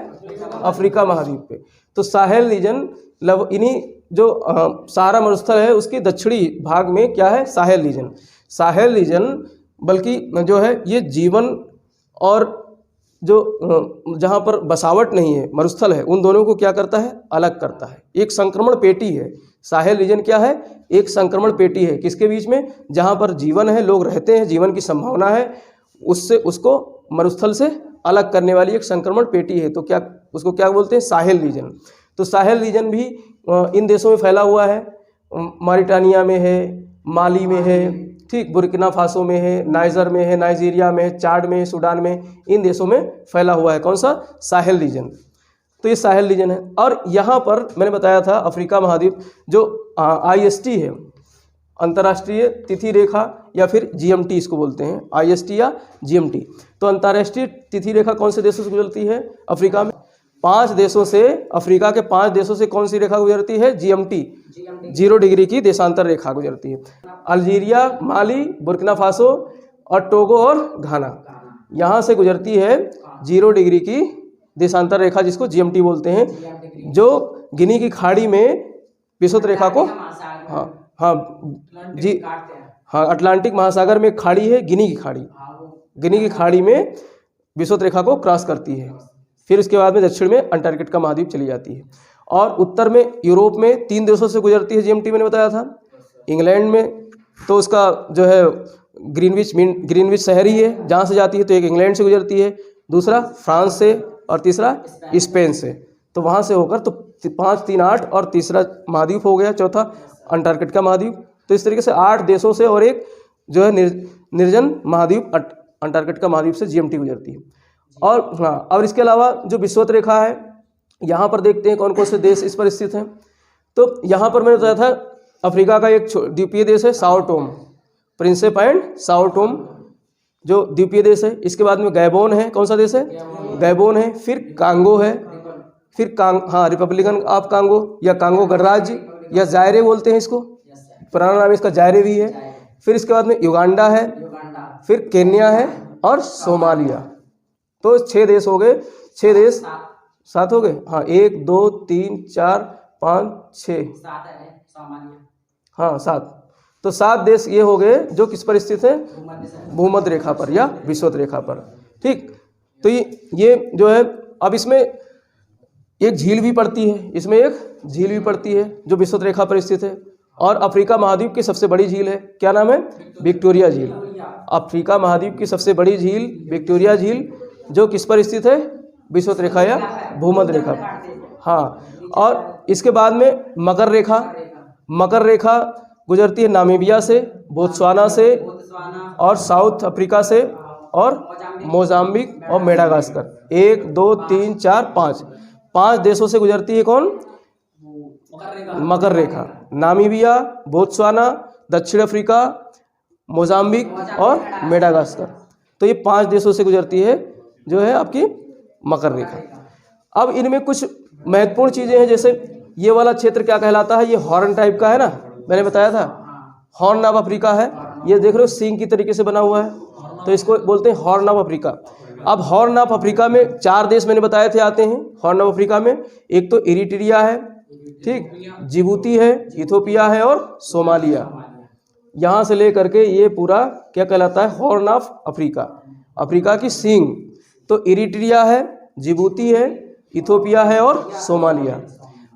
अफ्रीका महाद्वीप पे। तो साहेल रीजन इन्हीं जो सहारा मरुस्थल है उसके दक्षिणी भाग में क्या है? Sahel region. साहेल रीजन बल्कि जो है ये जीवन और जो जहाँ पर बसावट नहीं है मरुस्थल है उन दोनों को क्या करता है? अलग करता है। एक संक्रमण पेटी है। साहेल रीजन क्या है? एक संक्रमण पेटी है। किसके बीच में? जहाँ पर जीवन है, लोग रहते हैं, जीवन की संभावना है, उससे उसको मरुस्थल से अलग करने वाली एक संक्रमण पेटी है। तो क्या उसको क्या बोलते हैं? Sahel region. तो साहेल रीजन भी इन देशों में फैला हुआ है। मारिटानिया में है, माली में है, ठीक, बुर्किना फासो में है, नाइजर में है, नाइजीरिया में है, चाड में है, सूडान में, इन देशों में फैला हुआ है। कौन सा? Sahel region. तो ये साहेल रीजन है। और यहाँ पर मैंने बताया था अफ्रीका महाद्वीप जो IST है, अंतर्राष्ट्रीय तिथि रेखा या फिर GMT इसको बोलते हैं, IST या GMT। तो अंतर्राष्ट्रीय तिथि रेखा कौन से देशों से गुजरती है? अफ्रीका में 5 देशों से, अफ्रीका के 5 देशों से कौन सी रेखा गुजरती है? GMT, 0 डिग्री की देशांतर रेखा गुजरती है। अल्जीरिया, माली, बुर्किना फासो और टोगो और घाना, यहाँ से गुजरती है 0 डिग्री की देशांतर रेखा जिसको GMT बोलते हैं, जो गिनी की खाड़ी में विषुवत रेखा को अटलांटिक महासागर में खाड़ी है गिनी की खाड़ी, गिनी की खाड़ी में विषुवत रेखा को क्रॉस करती है। फिर उसके बाद में दक्षिण में अंटार्कटिका महाद्वीप चली जाती है और उत्तर में यूरोप में 3 देशों से गुजरती है GMT, मैंने बताया था। इंग्लैंड में तो उसका जो है ग्रीनविच शहर ही है जहाँ से जाती है, तो एक इंग्लैंड से गुजरती है, दूसरा फ्रांस से और तीसरा स्पेन से। तो वहाँ से होकर तो 5, 3, 8 और तीसरा महाद्वीप हो गया, चौथा अंटार्कटिका महाद्वीप। तो इस तरीके से 8 देशों से और एक जो है निर्जन महाद्वीप अंटार्कटिका महाद्वीप से GMT गुजरती है। और हाँ, और इसके अलावा जो विषुवत रेखा है यहाँ पर देखते हैं कौन कौन से देश इस पर स्थित हैं। तो यहाँ पर मैंने बताया था अफ्रीका का एक द्वीपीय देश है Sao Tomé, Prinsep and Sao Tomé जो द्वीपीय देश है। इसके बाद में गैबोन है, कौन सा देश है? गैबोन है। फिर कांगो है, फिर रिपब्लिकन ऑफ कांगो या कांगो गणराज्य या जायरे बोलते हैं इसको, पुराना नाम इसका जायरे भी है। फिर इसके बाद में युगांडा है, फिर केन्या है और सोमालिया। तो 6 देश हो गए, 6 देश 7 हो गए। हाँ, 1 2 3 4 5 6 हाँ 7। तो 7 देश ये हो गए जो किस पर स्थित है? भूमध्य रेखा पर या विषुवत रेखा पर। ठीक। तो ये जो है, अब इसमें एक झील भी पड़ती है, इसमें एक झील भी पड़ती है जो विषुवत रेखा पर स्थित है। और अफ्रीका महाद्वीप की सबसे बड़ी झील है, क्या नाम है? विक्टोरिया झील। अफ्रीका महाद्वीप की सबसे बड़ी झील विक्टोरिया झील जो किस पर स्थित है? विषुवत रेखा या भूमध्य रेखा पर। हाँ, और इसके बाद में मकर रेखा, मकर रेखा गुजरती है नामीबिया से, बोत्सवाना से और साउथ अफ्रीका से और मोजाम्बिक और मेडागास्कर। 1 2 3 4 5 देशों से गुजरती है। कौन? मकर रेखा, नामीबिया, बोत्सवाना, दक्षिण अफ्रीका, मोजाम्बिक और मेडागास्कर। तो ये 5 देशों से गुजरती है जो है आपकी मकर रेखा। अब इनमें कुछ महत्वपूर्ण चीज़ें हैं, जैसे ये वाला क्षेत्र क्या कहलाता है, ये हॉर्न टाइप का है ना, मैंने बताया था हॉर्न ऑफ अफ्रीका है। ये देख रहे हो सींग की तरीके से बना हुआ है, तो इसको बोलते हैं हॉर्न ऑफ अफ्रीका। अब हॉर्न ऑफ अफ्रीका में 4 देश मैंने बताए थे आते हैं हॉर्न ऑफ अफ्रीका में। एक तो इरिट्रिया है, ठीक, जिबूती है, इथोपिया है और सोमालिया। यहाँ से लेकर के ये पूरा क्या कहलाता है, हॉर्न ऑफ अफ्रीका, अफ्रीका की सींग। तो इरिट्रिया है, जिबूती है, इथोपिया है और सोमालिया।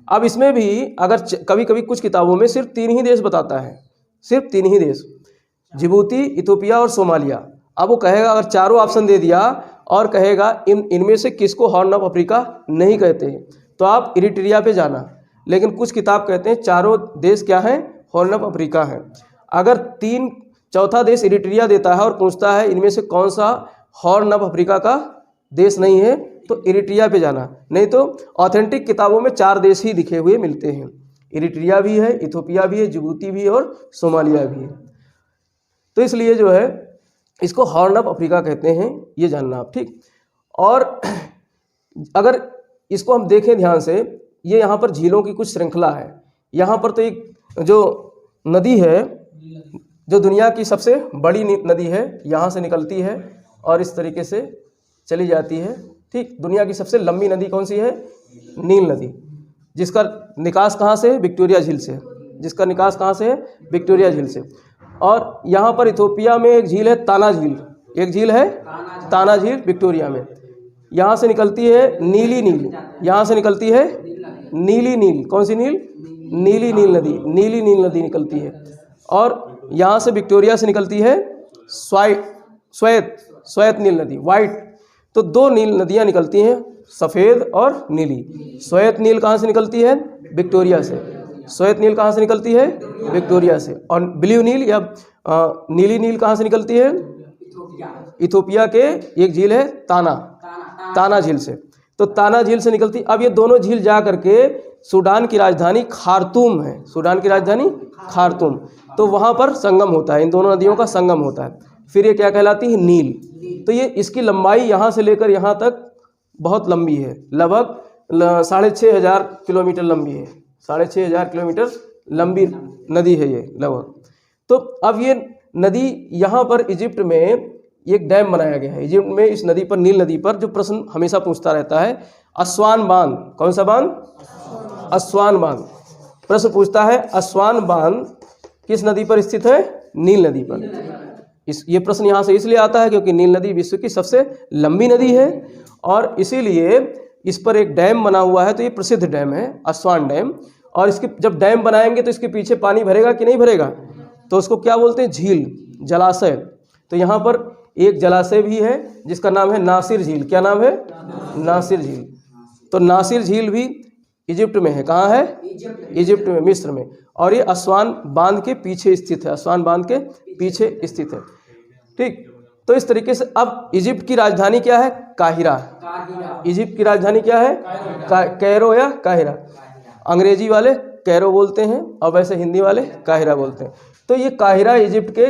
अब इसमें भी अगर कभी कभी कुछ किताबों में सिर्फ 3 ही देश बताता है, सिर्फ 3 ही देश, जिबूती, इथोपिया और सोमालिया। अब वो कहेगा, अगर चारों ऑप्शन दे दिया और कहेगा इनमें से किसको हॉर्न ऑफ अफ्रीका नहीं कहते हैं, तो आप इरिट्रिया पे जाना। लेकिन कुछ किताब कहते हैं चारों देश क्या हैं, हॉर्न ऑफ अफ्रीका हैं। अगर चौथा देश इरिट्रिया देता है और पूछता है इनमें से कौन सा हॉर्न ऑफ अफ्रीका का देश नहीं है, तो इरिट्रिया पे जाना। नहीं तो ऑथेंटिक किताबों में 4 देश ही लिखे हुए मिलते हैं, इरिट्रिया भी है, इथोपिया भी है, जिबूती भी है और सोमालिया भी है। तो इसलिए जो है इसको हॉर्न ऑफ अफ्रीका कहते हैं, ये जानना आप, ठीक। और अगर इसको हम देखें ध्यान से, ये यहाँ पर झीलों की कुछ श्रृंखला है। यहाँ पर तो एक जो नदी है, जो दुनिया की सबसे बड़ी नदी है, यहाँ से निकलती है और इस तरीके से चली जाती है, ठीक। दुनिया की सबसे लंबी नदी कौन सी है, नील नदी, जिसका निकास कहाँ से है, विक्टोरिया झील से, जिसका निकास कहाँ से है, विक्टोरिया झील से। और यहाँ पर इथोपिया में एक झील है ताना झील, एक झील है ताना झील विक्टोरिया में। यहाँ से निकलती है नीली नील, यहाँ से निकलती है नीली नील, कौन सी नील, नीली नील नदी, नीली नील नदी निकलती है। और यहाँ से विक्टोरिया से निकलती है श्वेत नील नदी, वाइट। तो 2 नील नदियाँ निकलती हैं, सफ़ेद और नीली। श्वेत नील कहाँ से निकलती है, विक्टोरिया से। श्वेत नील कहाँ से निकलती है, विक्टोरिया से। और ब्लू नील या नीली नील कहाँ से निकलती है, इथोपिया के एक झील है ताना झील से। तो ताना झील से निकलती। अब ये दोनों झील जा करके सूडान की राजधानी खार्तूम है, सूडान की राजधानी खार्तूम, तो वहाँ पर संगम होता है, इन दोनों नदियों का संगम होता है। फिर ये क्या कहलाती है, नील। तो ये इसकी लंबाई यहाँ से लेकर यहाँ तक बहुत लंबी है, लगभग 6500 किलोमीटर लंबी है, 6500 किलोमीटर लंबी नदी है ये लगभग। तो अब ये नदी यहाँ पर इजिप्ट में एक डैम बनाया गया है, इजिप्ट में इस नदी पर, नील नदी पर, जो प्रश्न हमेशा पूछता रहता है, अस्वान बांध, कौन सा बांध, अस्वान बांध। प्रश्न पूछता है अस्वान बांध किस नदी पर स्थित है, नील नदी पर। ये प्रश्न यहाँ से इसलिए आता है क्योंकि नील नदी विश्व की सबसे लंबी नदी है और इसीलिए इस पर एक डैम बना हुआ है। तो ये प्रसिद्ध डैम है अस्वान डैम। और इसके जब डैम बनाएंगे तो इसके पीछे पानी भरेगा कि नहीं भरेगा, तो उसको क्या बोलते हैं, झील, जलाशय। तो यहाँ पर एक जलाशय भी है जिसका नाम है नासिर झील। क्या नाम है, नासिर झील। तो नासिर झील भी इजिप्ट में है, कहाँ है, इजिप्ट में, मिस्र में। और ये अस्वान बांध के पीछे स्थित है, अस्वान बांध के पीछे स्थित है, ठीक। तो इस तरीके से अब इजिप्ट की राजधानी क्या है, काहिरा। इजिप्ट की राजधानी क्या है, कैरो या काहिरा। अंग्रेजी वाले कैरो बोलते हैं और वैसे हिंदी वाले काहिरा बोलते हैं। तो ये काहिरा इजिप्ट के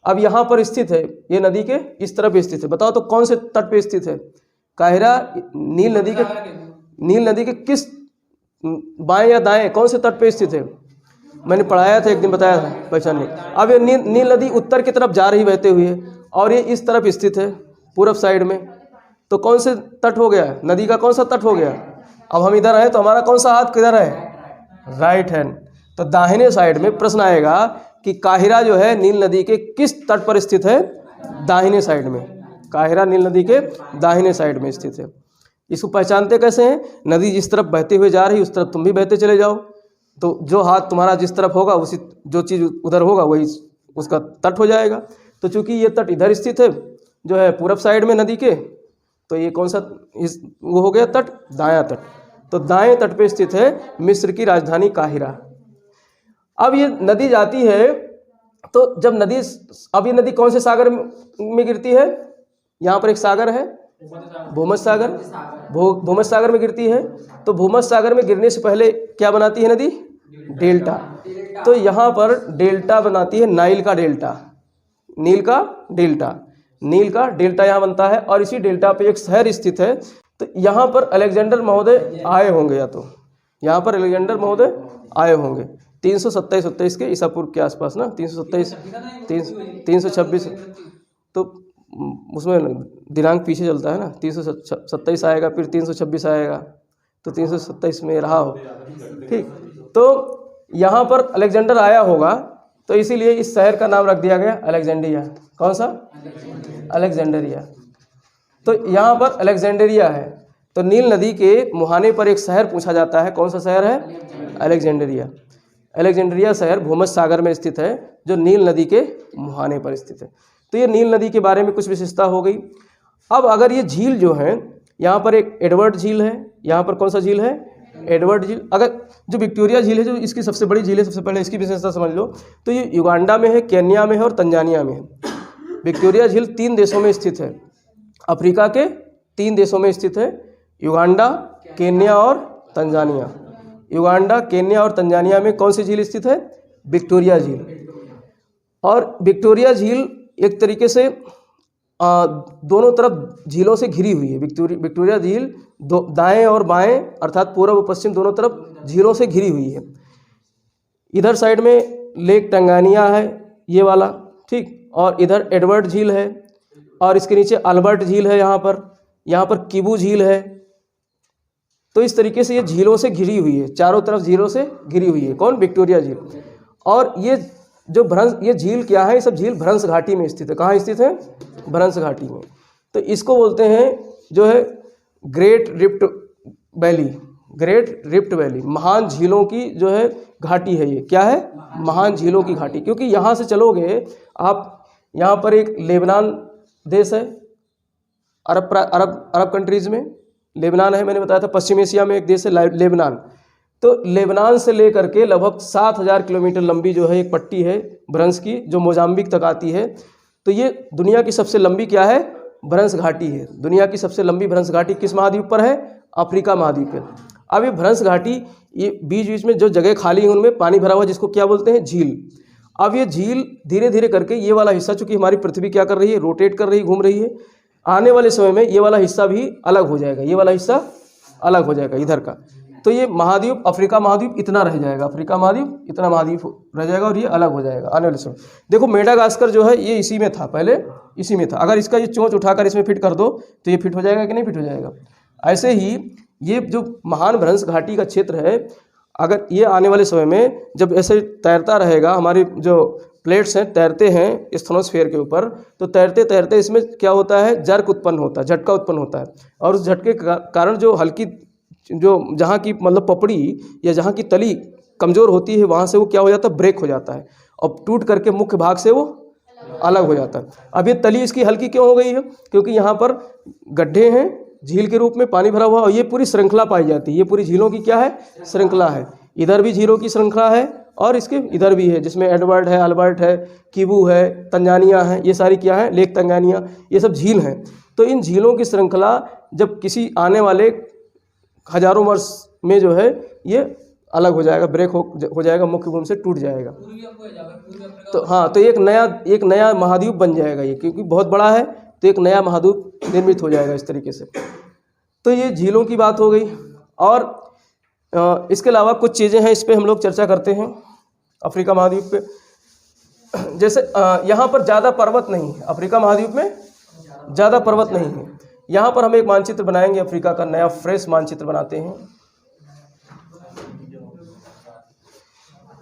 अब यहाँ पर स्थित है, ये नदी के इस तरफ स्थित है। बताओ तो कौन से तट पे स्थित है काहिरा, नील नदी के किस बाएं या दाएं कौन से तट पे स्थित है, मैंने पढ़ाया था एक दिन, बताया था पहचानने। अब ये नील नदी उत्तर की तरफ जा रही बहते हुए और ये इस तरफ स्थित है पूर्व साइड में। तो कौन से तट हो गया, नदी का कौन सा तट हो गया। अब हम इधर आए तो हमारा कौन सा हाथ किधर है, राइट हैंड। तो दाहिने साइड में प्रश्न आएगा कि काहिरा जो है नील नदी के किस तट पर स्थित है, दाहिने साइड में। काहिरा नील नदी के दाहिने साइड में स्थित है। इसको पहचानते कैसे हैं, नदी जिस तरफ बहते हुए जा रही उस तरफ तुम भी बहते चले जाओ, तो जो हाथ तुम्हारा जिस तरफ होगा उसी, जो चीज़ उधर होगा वही उसका तट हो जाएगा। तो चूंकि ये तट इधर स्थित है जो है पूरब साइड में नदी के, तो ये कौन सा वो हो गया तट, दायां तट। तो दाएं तट पे स्थित है मिस्र की राजधानी काहिरा। अब ये नदी जाती है तो जब नदी, अब ये नदी कौन से सागर में गिरती है, यहाँ पर एक सागर है भूमध्य सागर, भूमध्य सागर में गिरती है। तो भूमध्य सागर में गिरने से पहले क्या बनाती है नदी, डेल्टा। तो यहाँ पर डेल्टा बनाती है नाइल का डेल्टा, नील का डेल्टा, नील का डेल्टा यहाँ बनता है और इसी डेल्टा पे एक शहर स्थित है। तो यहाँ पर अलेक्जेंडर महोदय आए होंगे, या तो यहाँ पर अलेक्जेंडर महोदय आए होंगे 327 के ईसा पूर्व के आसपास ना, 327 326। तो उसमें दिनांक पीछे चलता है ना, 327 आएगा, फिर 326 आएगा, तो 327 में रहा हो। ठीक, तो यहाँ पर अलेक्जेंडर आया होगा, तो इसीलिए इस शहर का नाम रख दिया गया अलेक्जेंड्रिया। कौन सा? अलेक्जेंड्रिया। तो यहाँ पर अलेक्जेंड्रिया है। तो नील नदी के मुहाने पर एक शहर पूछा जाता है, कौन सा शहर है? अलेक्जेंड्रिया। अलेक्जेंड्रिया शहर भूमध्य सागर में स्थित है, जो नील नदी के मुहाने पर स्थित है। तो ये नील नदी के बारे में कुछ विशेषता हो गई। अब अगर ये झील जो है, यहाँ पर एक एडवर्ड झील है, यहाँ पर कौन सा झील है? एडवर्ड झील। अगर जो विक्टोरिया झील है, जो इसकी सबसे बड़ी झील है, सबसे पहले इसकी विशेषता समझ लो। तो ये युगांडा में है, केन्या में है और तंजानिया में है। विक्टोरिया झील 3 देशों में स्थित है, अफ्रीका के 3 देशों में स्थित है, युगांडा, केन्या और तंजानिया। युगांडा, केन्या और तंजानिया में कौन सी झील स्थित है? विक्टोरिया झील। और विक्टोरिया झील एक तरीके से दोनों तरफ झीलों से घिरी हुई है। विक्टोरिया झील दाएं और बाएं अर्थात पूर्व और पश्चिम दोनों तरफ झीलों से घिरी हुई है। इधर साइड में लेक टंगानिया है, ये वाला, ठीक, और इधर एडवर्ड झील है, और इसके नीचे अल्बर्ट झील है, यहाँ पर किबू झील है। तो इस तरीके से ये झीलों से घिरी हुई है, चारों तरफ झीलों से घिरी हुई है। कौन? विक्टोरिया झील। और ये जो ये झील क्या है? ये सब झील भ्रंश घाटी में स्थित है। कहाँ स्थित है? भ्रंश घाटी में। तो इसको बोलते हैं जो है great rift valley. Great rift valley, महान झीलों की जो है घाटी है। ये क्या है? महान झीलों की घाटी। क्योंकि यहाँ से चलोगे आप, यहाँ पर एक लेबनान देश है, अरब कंट्रीज़ में लेबनान है, मैंने बताया था। पश्चिम एशिया में एक देश है लेबनान। तो लेबनान से लेकर के लगभग 7000 किलोमीटर लंबी जो है एक पट्टी है भ्रंश की, जो मोजाम्बिक तक आती है। तो ये दुनिया की सबसे लंबी क्या है? भ्रंश घाटी है। दुनिया की सबसे लंबी भ्रंश घाटी किस महाद्वीप पर है? अफ्रीका महाद्वीप पर। अब ये भ्रंश घाटी, ये बीच बीच में जो जगह खाली है उनमें पानी भरा हुआ, जिसको क्या बोलते हैं? झील। अब ये झील धीरे धीरे करके ये वाला हिस्सा, चूँकि हमारी पृथ्वी क्या कर रही है? रोटेट कर रही है, घूम रही है। आने वाले समय में ये वाला हिस्सा भी अलग हो जाएगा, ये वाला हिस्सा अलग हो जाएगा इधर का। तो ये महाद्वीप, अफ्रीका महाद्वीप इतना रह जाएगा, अफ्रीका महाद्वीप इतना महाद्वीप रह जाएगा, और ये अलग हो जाएगा आने वाले समय। देखो मेडागास्कर जो है ये इसी में था, पहले इसी में था। अगर इसका ये चोंच उठाकर इसमें फिट कर दो तो ये फिट हो जाएगा कि नहीं फिट हो जाएगा? ऐसे ही ये जो महान भ्रंश घाटी का क्षेत्र है, अगर ये आने वाले समय में जब ऐसे तैरता रहेगा, हमारी जो प्लेट्स हैं तैरते हैं स्ट्रेटोस्फीयर के ऊपर, तो तैरते तैरते इसमें क्या होता है? जर्क उत्पन्न होता है, झटका उत्पन्न होता है। और उस झटके के कारण जो हल्की, जो जहाँ की मतलब पपड़ी या जहाँ की तली कमज़ोर होती है, वहाँ से वो क्या हो जाता है? ब्रेक हो जाता है, और टूट करके मुख्य भाग से वो अलग हो जाता है। अब ये तली इसकी हल्की क्यों हो गई है? क्योंकि यहाँ पर गड्ढे हैं, झील के रूप में पानी भरा हुआ, और ये पूरी श्रृंखला पाई जाती है। ये पूरी झीलों की क्या है? श्रृंखला है। इधर भी झीलों की श्रृंखला है, और इसके इधर भी है, जिसमें एडवर्ड है, अल्बर्ट है, किबू है, तंजानिया है, ये सारी क्या है? लेक तंजानिया, ये सब झील हैं। तो इन झीलों की श्रृंखला जब किसी आने वाले हजारों वर्ष में जो है ये अलग हो जाएगा, ब्रेक हो जाएगा, मुख्य भूमि से टूट जाएगा। तो हाँ, तो एक नया महाद्वीप बन जाएगा ये, क्योंकि बहुत बड़ा है, तो एक नया महाद्वीप निर्मित हो जाएगा इस तरीके से। तो ये झीलों की बात हो गई। और इसके अलावा कुछ चीज़ें हैं, इस पर हम लोग चर्चा करते हैं अफ्रीका महाद्वीप पे। जैसे यहाँ पर ज़्यादा पर्वत नहीं है, अफ्रीका महाद्वीप में ज़्यादा पर्वत नहीं है। यहाँ पर हम एक मानचित्र बनाएंगे, अफ्रीका का नया फ्रेश मानचित्र बनाते हैं।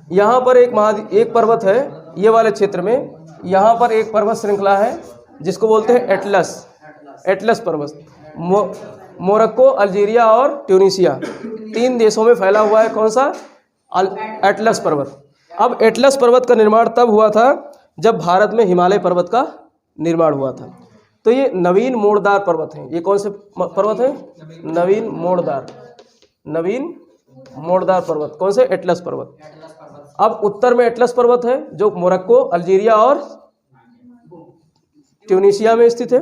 यहाँ पर एक पर्वत है, ये वाले क्षेत्र में यहाँ पर एक पर्वत श्रृंखला है जिसको बोलते हैं एटलस पर्वत। मोरक्को, अल्जीरिया और ट्यूनीशिया 3 देशों में फैला हुआ है। कौन सा? एटलस पर्वत। अब एटलस पर्वत का निर्माण तब हुआ था जब भारत में हिमालय पर्वत का निर्माण हुआ था। तो ये नवीन मोड़दार पर्वत हैं। ये कौन से पर्वत हैं? नवीन मोड़दार पर्वत। कौन से? एटलस पर्वत। अब उत्तर में एटलस पर्वत है जो मोरक्को, अल्जीरिया और ट्यूनीशिया में स्थित है,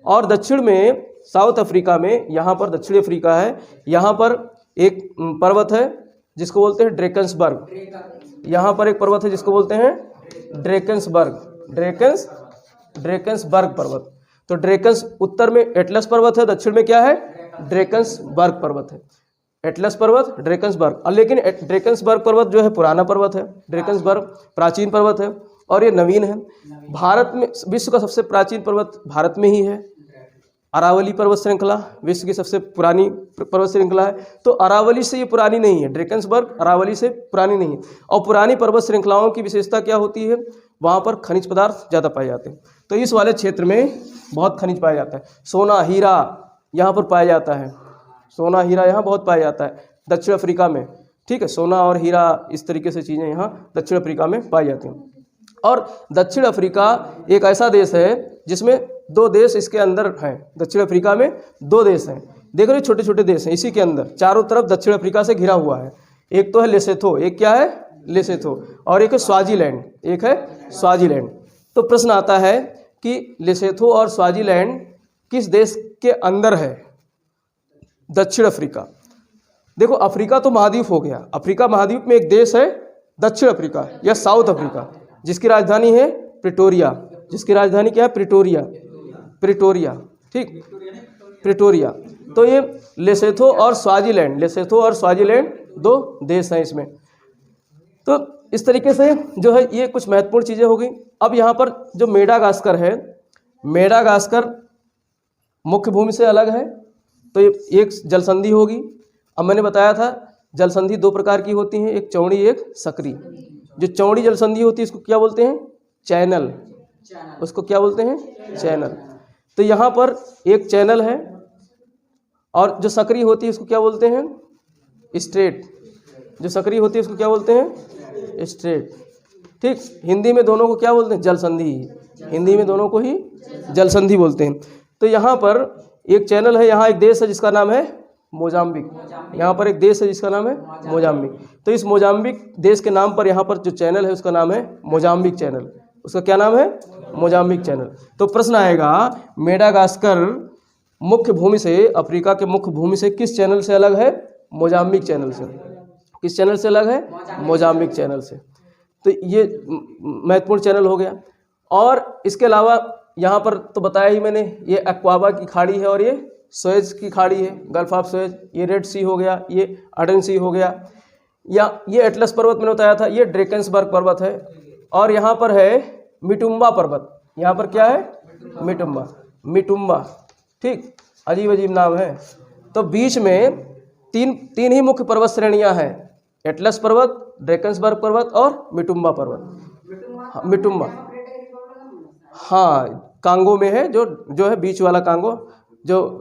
और दक्षिण में साउथ अफ्रीका में, यहाँ पर दक्षिण अफ्रीका है, यहाँ पर एक पर्वत है जिसको बोलते हैं ड्रेकन्सबर्ग। यहाँ पर एक पर्वत है जिसको बोलते हैं ड्रेकन्सबर्ग पर्वत। तो ड्रेकन्स उत्तर में एटलस पर्वत है, दक्षिण में क्या है? ड्रेकन्सबर्ग पर्वत है। एटलस पर्वत, ड्रेकन्सबर्ग। लेकिन ड्रेकन्सबर्ग पर्वत जो है पुराना पर्वत है, ड्रेकन्सबर्ग प्राचीन पर्वत है और ये नवीन है। भारत में विश्व का सबसे प्राचीन पर्वत भारत में ही है। अरावली पर्वत श्रृंखला विश्व की सबसे पुरानी पर्वत श्रृंखला है। तो अरावली से ये पुरानी नहीं है, ड्रेकन्सबर्ग अरावली से पुरानी नहीं है। और पुरानी पर्वत श्रृंखलाओं की विशेषता क्या होती है? वहाँ पर खनिज पदार्थ ज़्यादा पाए जाते हैं। तो इस वाले क्षेत्र में बहुत खनिज पाया जाता है। सोना, हीरा यहाँ पर पाया जाता है। सोना, हीरा यहाँ बहुत पाया जाता है दक्षिण अफ्रीका में। ठीक है, सोना और हीरा इस तरीके से चीज़ें यहाँ दक्षिण अफ्रीका में पाई जाती हैं। और दक्षिण अफ्रीका एक ऐसा देश है जिसमें 2 देश इसके अंदर हैं। दक्षिण अफ्रीका में 2 देश हैं। देख रहे हो, छोटे छोटे देश हैं इसी के अंदर, चारों तरफ दक्षिण अफ्रीका से घिरा हुआ है। एक तो है लेसेथो, एक क्या है? लेसेथो। और एक है स्वाजीलैंड, एक है स्वाजीलैंड। तो प्रश्न आता है कि लेसेथो और स्वाजीलैंड किस देश के अंदर है? दक्षिण अफ्रीका। देखो, अफ्रीका तो महाद्वीप हो गया। अफ्रीका महाद्वीप में एक देश है दक्षिण अफ्रीका या साउथ अफ्रीका, जिसकी राजधानी है प्रिटोरिया। जिसकी राजधानी क्या है? प्रिटोरिया। ठीक, प्रिटोरिया। तो ये लेसेथो और स्वाजीलैंड 2 देश हैं इसमें। तो इस तरीके से जो है ये कुछ महत्वपूर्ण चीज़ें हो गई। अब यहाँ पर जो मेडागास्कर है, मेडागास्कर मुख्य भूमि से अलग है। तो ये एक जलसंधि होगी। अब मैंने बताया था जलसंधि 2 प्रकार की होती हैं, एक चौड़ी एक सकरी। जो चौड़ी जलसंधि होती है इसको क्या बोलते हैं? चैनल। उसको क्या बोलते हैं? चैनल। तो यहाँ पर एक चैनल है। और जो सकरी होती है इसको क्या बोलते हैं? स्ट्रेट। जो सकरी होती है इसको क्या बोलते हैं? स्ट्रेट। ठीक, हिंदी में दोनों को क्या बोलते हैं? जलसंधि। हिंदी में दोनों को ही जलसंधि बोलते हैं। तो यहाँ पर एक चैनल है, यहाँ एक देश है जिसका नाम है मोजाम्बिक। यहाँ पर एक देश है जिसका नाम है मोजाम्बिक। तो इस मोजाम्बिक देश के नाम पर यहाँ पर जो चैनल है उसका नाम है मोजाम्बिक चैनल। उसका क्या नाम है? Mozambique channel. तो प्रश्न आएगा, मेडागास्कर मुख्य भूमि से, अफ्रीका के मुख्य भूमि से किस चैनल से अलग है? मोजाम्बिक चैनल से। किस चैनल से अलग है? मोजाम्बिक चैनल से। तो ये महत्वपूर्ण चैनल हो गया। और इसके अलावा यहाँ पर तो बताया ही मैंने, ये अक्वाबा की खाड़ी है और ये सुएज की खाड़ी है, गल्फ ऑफ सुएज। ये रेड सी हो गया, ये अडन सी हो गया। या ये एटलस पर्वत मैंने बताया था, ये ड्रेकन्सबर्ग पर्वत है। और यहाँ पर है मिटुम्बा पर्वत। यहाँ पर क्या है? मिटुम्बा। ठीक, अजीब अजीब नाम है। तो बीच में तीन ही मुख्य पर्वत श्रेणियाँ हैं, एटलस पर्वत, ड्रेकन्सबर्ग पर्वत और मिटुम्बा पर्वत। मिटुम्बा, हाँ, कांगो में है, जो है बीच वाला कांगो, जो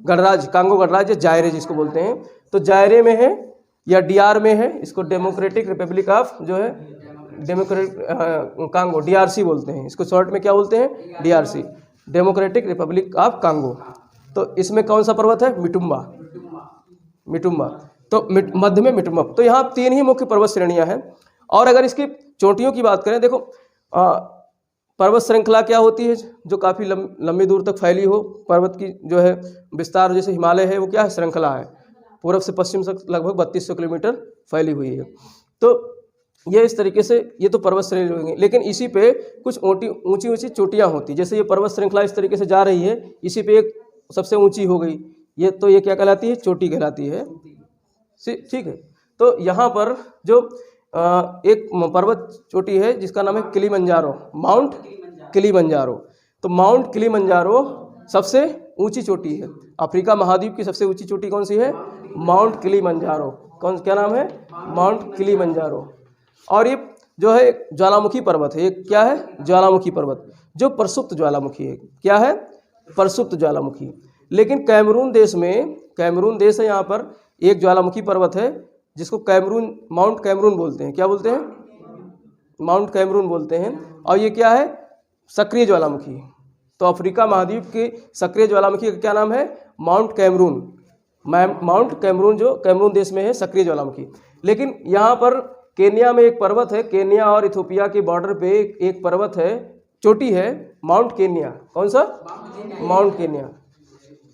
गणराज्य, कांगो गणराज्य, जायरे जिसको बोलते हैं। तो जायरे में है या डीआर में है, इसको डेमोक्रेटिक रिपब्लिक ऑफ जो है कांगो, डीआरसी बोलते हैं इसको, शॉर्ट में क्या बोलते हैं? DRC, democratic Republic of Congo. तो इसमें कौन सा पर्वत है? मिटुम्बा। तो मध्य में मिटुम्बा। तो यहाँ 3 ही मुख्य पर्वत श्रेणियाँ हैं। और अगर इसकी चोटियों की बात करें, देखो पर्वत श्रृंखला क्या होती है? जो काफ़ी लंबी दूर तक फैली हो, पर्वत की जो है विस्तार, जैसे हिमालय है वो क्या है? श्रृंखला है, पूर्व से पश्चिम तक लगभग 3200 किलोमीटर फैली हुई है। तो ये इस तरीके से ये तो पर्वत श्रेणी होंगी। लेकिन इसी पे कुछ ऊंची ऊंची चोटियाँ होती, जैसे ये पर्वत श्रृंखला इस तरीके से जा रही है, इसी पे एक सबसे ऊंची हो गई, ये तो ये क्या कहलाती है? चोटी कहलाती है। ठीक है। तो यहाँ पर जो एक पर्वत चोटी है जिसका नाम है किलिमंजारो, माउंट किलिमंजारो। तो माउंट किलिमंजारो सबसे ऊंची चोटी है। अफ्रीका महाद्वीप की सबसे ऊंची चोटी कौन सी है? Mount Kilimanjaro. क्या नाम है? Mount Kilimanjaro. और ये जो है ज्वालामुखी पर्वत है। ये क्या है? ज्वालामुखी पर्वत, जो प्रसुप्त ज्वालामुखी है। क्या है? प्रसुप्त ज्वालामुखी। लेकिन कैमरून देश में, कैमरून देश है, यहाँ पर एक ज्वालामुखी पर्वत है जिसको माउंट कैमरून बोलते हैं। क्या बोलते हैं? माउंट कैमरून बोलते हैं। और ये क्या है? सक्रिय ज्वालामुखी। तो अफ्रीका महाद्वीप की सक्रिय ज्वालामुखी का क्या नाम है? Mount Cameroon. माउंट कैमरून जो कैमरून देश में है, सक्रिय ज्वालामुखी। लेकिन यहाँ पर केन्या में एक पर्वत है, केन्या और इथोपिया के बॉर्डर पे एक पर्वत है, चोटी है, माउंट केन्या। कौन सा? Mount Kenya.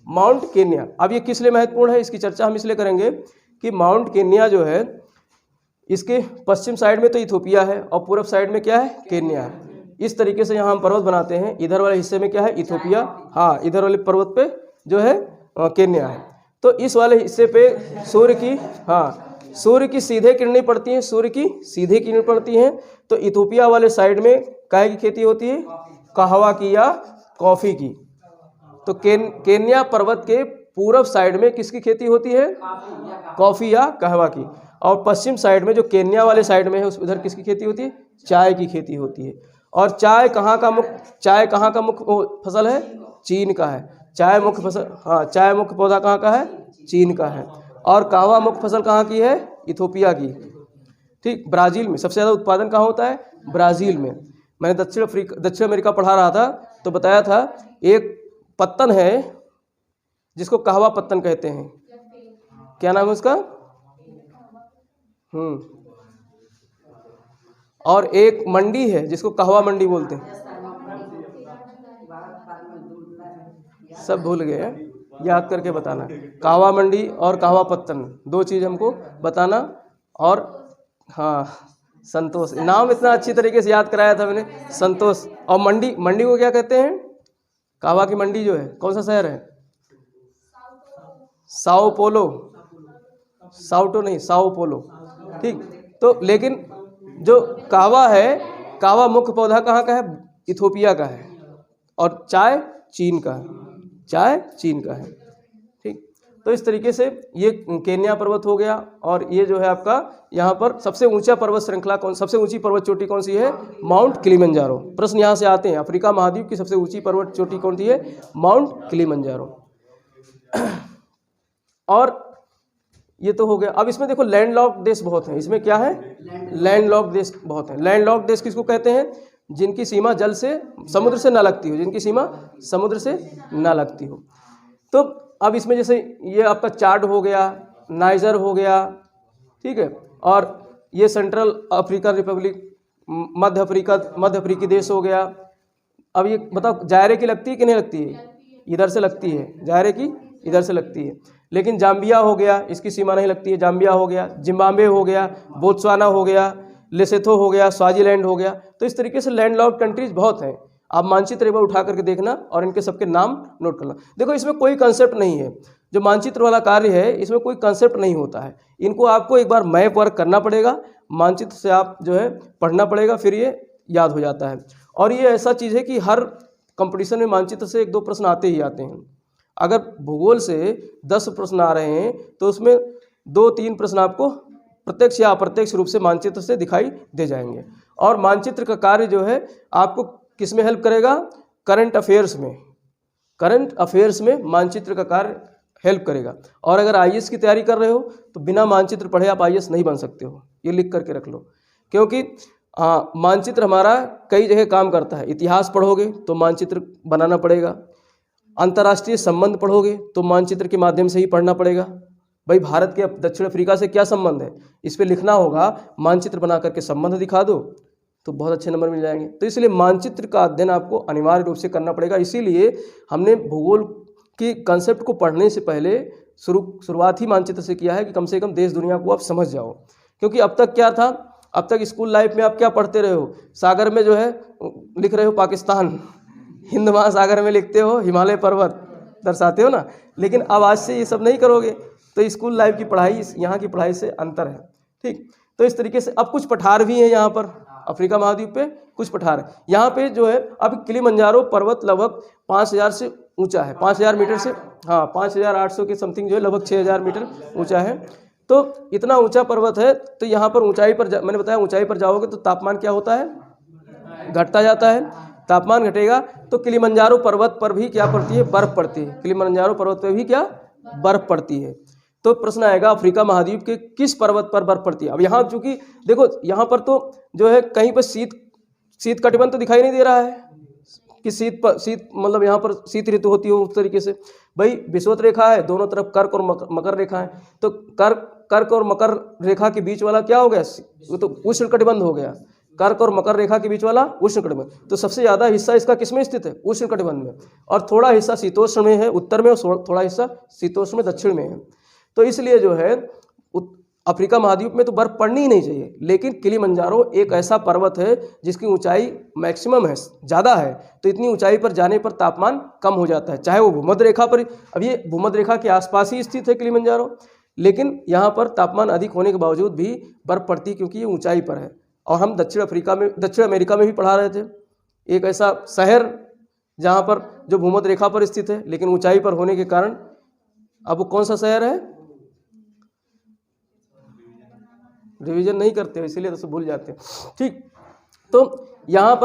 Mount Kenya. अब ये किस लिए महत्वपूर्ण है, इसकी चर्चा हम इसलिए करेंगे कि माउंट केन्या जो है इसके पश्चिम साइड में तो इथोपिया है और पूर्व साइड में क्या है, केन्या है। इस तरीके से यहाँ हम पर्वत बनाते हैं। इधर वाले हिस्से में क्या है, इथोपिया, हाँ इधर वाले पर्वत पे जो है केन्या है। तो इस वाले हिस्से पे सूर्य की सीधे किरणें पड़ती हैं, सूर्य की सीधे किरणें पड़ती हैं। तो इथोपिया वाले साइड में काहे की खेती होती है, कहवा की या कॉफ़ी की। तो केन्या पर्वत के पूर्व साइड में किसकी खेती होती है, कॉफ़ी या कहवा की। और पश्चिम साइड में जो केन्या वाले साइड में है उस उधर किसकी खेती होती है, चाय की खेती होती है। और चाय कहाँ का मुख्य फसल है, चीन का है। चाय मुख्य फसल, हाँ चाय मुख्य पौधा कहाँ का है, चीन का है। और कहवा मुख्य फसल कहाँ की है, इथोपिया की। ठीक, ब्राज़ील में सबसे ज़्यादा उत्पादन कहाँ होता है, ब्राज़ील में। मैंने दक्षिण अमेरिका पढ़ा रहा था तो बताया था एक पत्तन है जिसको कहवा पत्तन कहते हैं। क्या नाम है उसका, और एक मंडी है जिसको कहवा मंडी बोलते हैं। सब भूल गए हैं, याद करके बताना। कहवा मंडी और कहवा पत्तन दो चीज़ हमको बताना। और हाँ संतोष, नाम इतना अच्छी तरीके से याद कराया था मैंने, संतोष। और मंडी को क्या कहते हैं, कहवा की मंडी जो है कौन सा शहर है, साओ पोलो, साउटो नहीं, साओ पोलो। ठीक, तो लेकिन जो कहवा है, कहवा मुख्य पौधा कहाँ का है, इथोपिया का है। और चाय चीन का है, चाय चीन का है। ठीक, तो इस तरीके से ये केन्या पर्वत हो गया। और ये जो है आपका यहाँ पर सबसे ऊंचा पर्वत श्रृंखला सबसे ऊंची पर्वत चोटी कौन सी है, माउंट किलिमंजारो। प्रश्न यहाँ से आते हैं, अफ्रीका महाद्वीप की सबसे ऊंची पर्वत चोटी कौन सी है, माउंट किलिमंजारो। और ये तो हो गया। अब इसमें देखो लैंडलॉक्ड देश बहुत हैं। इसमें क्या है, लैंडलॉक्ड देश बहुत हैं। लैंडलॉक्ड देश किसको कहते हैं, जिनकी सीमा जल से, समुद्र से ना लगती हो, जिनकी सीमा समुद्र से ना लगती हो। तो अब इसमें जैसे ये आपका चाड हो गया, नाइजर हो गया, ठीक है, और ये सेंट्रल अफ्रीकन रिपब्लिक, मध्य अफ्रीकी देश हो गया। अब ये बताओ जायरे की लगती है कि नहीं लगती है, इधर से लगती है, जायरे की इधर से लगती है। लेकिन जाम्बिया हो गया, इसकी सीमा नहीं लगती है, जाम्बिया हो गया, जिम्बाब्वे हो गया, बोत्सवाना हो गया, लेसेथो हो गया, स्वाजीलैंड हो गया। तो इस तरीके से लैंडलॉक्ड कंट्रीज बहुत हैं। आप मानचित्र एक बार उठा करके देखना और इनके सबके नाम नोट करना। देखो इसमें कोई कंसेप्ट नहीं है, जो मानचित्र वाला कार्य है इसमें कोई कंसेप्ट नहीं होता है। इनको आपको एक बार मैप वर्क करना पड़ेगा, मानचित्र से आप जो है पढ़ना पड़ेगा, फिर ये याद हो जाता है। और ये ऐसा चीज़ है कि हर कंपटीशन में मानचित्र से 1-2 प्रश्न आते ही आते हैं। अगर भूगोल से 10 प्रश्न आ रहे हैं तो उसमें 2-3 प्रश्न आपको प्रत्यक्ष या अप्रत्यक्ष रूप से मानचित्र से दिखाई दे जाएंगे। और मानचित्र का कार्य जो है आपको किस में हेल्प करेगा, करंट अफेयर्स में। करंट अफेयर्स में मानचित्र का कार्य हेल्प करेगा। और अगर आईएएस की तैयारी कर रहे हो तो बिना मानचित्र पढ़े आप आईएएस नहीं बन सकते हो, ये लिख करके रख लो। क्योंकि मानचित्र हमारा कई जगह काम करता है। इतिहास पढ़ोगे तो मानचित्र बनाना पड़ेगा, अंतर्राष्ट्रीय संबंध पढ़ोगे तो मानचित्र के माध्यम से ही पढ़ना पड़ेगा। भाई भारत के दक्षिण अफ्रीका से क्या संबंध है, इस पर लिखना होगा, मानचित्र बना करके संबंध दिखा दो तो बहुत अच्छे नंबर मिल जाएंगे। तो इसलिए मानचित्र का अध्ययन आपको अनिवार्य रूप से करना पड़ेगा। इसीलिए हमने भूगोल की कंसेप्ट को पढ़ने से पहले शुरुआत ही मानचित्र से किया है कि कम से कम देश दुनिया को आप समझ जाओ। क्योंकि अब तक क्या था, अब तक स्कूल लाइफ में आप क्या पढ़ते रहे हो, सागर में जो है लिख रहे हो पाकिस्तान, हिंद महासागर में लिखते हो हिमालय पर्वत दर्शाते हो ना। लेकिन अब आज से ये सब नहीं करोगे तो स्कूल लाइफ की पढ़ाई यहाँ की पढ़ाई से अंतर है। ठीक, तो इस तरीके से अब कुछ पठार भी हैं यहाँ पर अफ्रीका महाद्वीप पे, कुछ पठार है यहाँ पे जो है। अब किलिमंजारो पर्वत लगभग 5000 से ऊंचा है, 5000 मीटर से, हाँ 5800 के समथिंग जो है, लगभग 6000 मीटर ऊंचा है। तो इतना ऊंचा पर्वत है। तो यहाँ पर ऊंचाई पर मैंने बताया ऊंचाई पर जाओगे तो तापमान क्या होता है, घटता जाता है। तापमान घटेगा तो किलिमंजारो पर्वत पर भी क्या पड़ती है, बर्फ पड़ती है। किलिमंजारो पर्वत पर भी क्या, बर्फ पड़ती है। तो प्रश्न आएगा अफ्रीका महाद्वीप के किस पर्वत पर बर्फ पड़ती है। अब यहाँ चूंकि देखो यहाँ पर तो जो है कहीं पर शीत कटिबंध तो दिखाई नहीं दे रहा है कि शीत मतलब यहाँ पर शीत ऋतु होती हो उस तरीके से। भाई विषुवत रेखा है, दोनों तरफ कर्क और मकर रेखा है। तो कर्क और मकर रेखा के बीच वाला क्या हो गया, वो तो उष्ण कटिबंध हो गया। कर्क और मकर रेखा के बीच वाला उष्ण कटिबंध। तो सबसे ज़्यादा हिस्सा इसका किसमें स्थित है, उष्ण कटिबंध में। और थोड़ा हिस्सा शीतोष्ण में है उत्तर में, और थोड़ा हिस्सा शीतोष्ण में दक्षिण में है। तो इसलिए जो है अफ्रीका महाद्वीप में तो बर्फ़ पड़नी ही नहीं चाहिए, लेकिन किलिमंजारो एक ऐसा पर्वत है जिसकी ऊंचाई मैक्सिमम है, ज़्यादा है, तो इतनी ऊंचाई पर जाने पर तापमान कम हो जाता है, चाहे वो भूमध्य रेखा पर, अब ये भूमध्य रेखा के आसपास ही स्थित है किलिमंजारो, लेकिन यहाँ पर तापमान अधिक होने के बावजूद भी बर्फ़ पड़ती है क्योंकि ये ऊंचाई पर है। और हम दक्षिण अमेरिका में भी पढ़ा रहे थे, एक ऐसा शहर जहाँ पर जो भूमध्य रेखा पर स्थित है लेकिन ऊंचाई पर होने के कारण, अब वो कौन सा शहर है, रिवीजन नहीं करते हो इसीलिए तो भूल जाते हैं। ठीक, तो यहाँ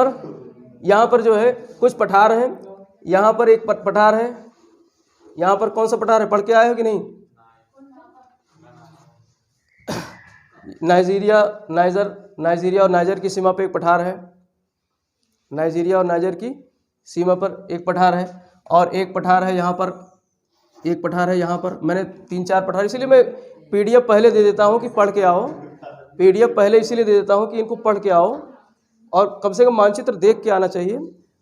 पर जो है कुछ पठार हैं, यहाँ पर एक पठार है, यहाँ पर कौन सा पठार है, पढ़ के आए हो कि नहीं, नाइजीरिया और नाइजर की सीमा पर एक पठार है, नाइजीरिया और नाइजर की सीमा पर एक पठार है, और एक पठार है यहाँ पर, एक पठार है यहाँ पर। मैंने 3-4 पठार, इसीलिए मैं पीडीएफ पहले दे देता हूँ कि पढ़ के आओ, पीडीएफ पहले इसीलिए दे देता हूँ कि इनको पढ़ के आओ, और कम से कम मानचित्र देख के आना चाहिए,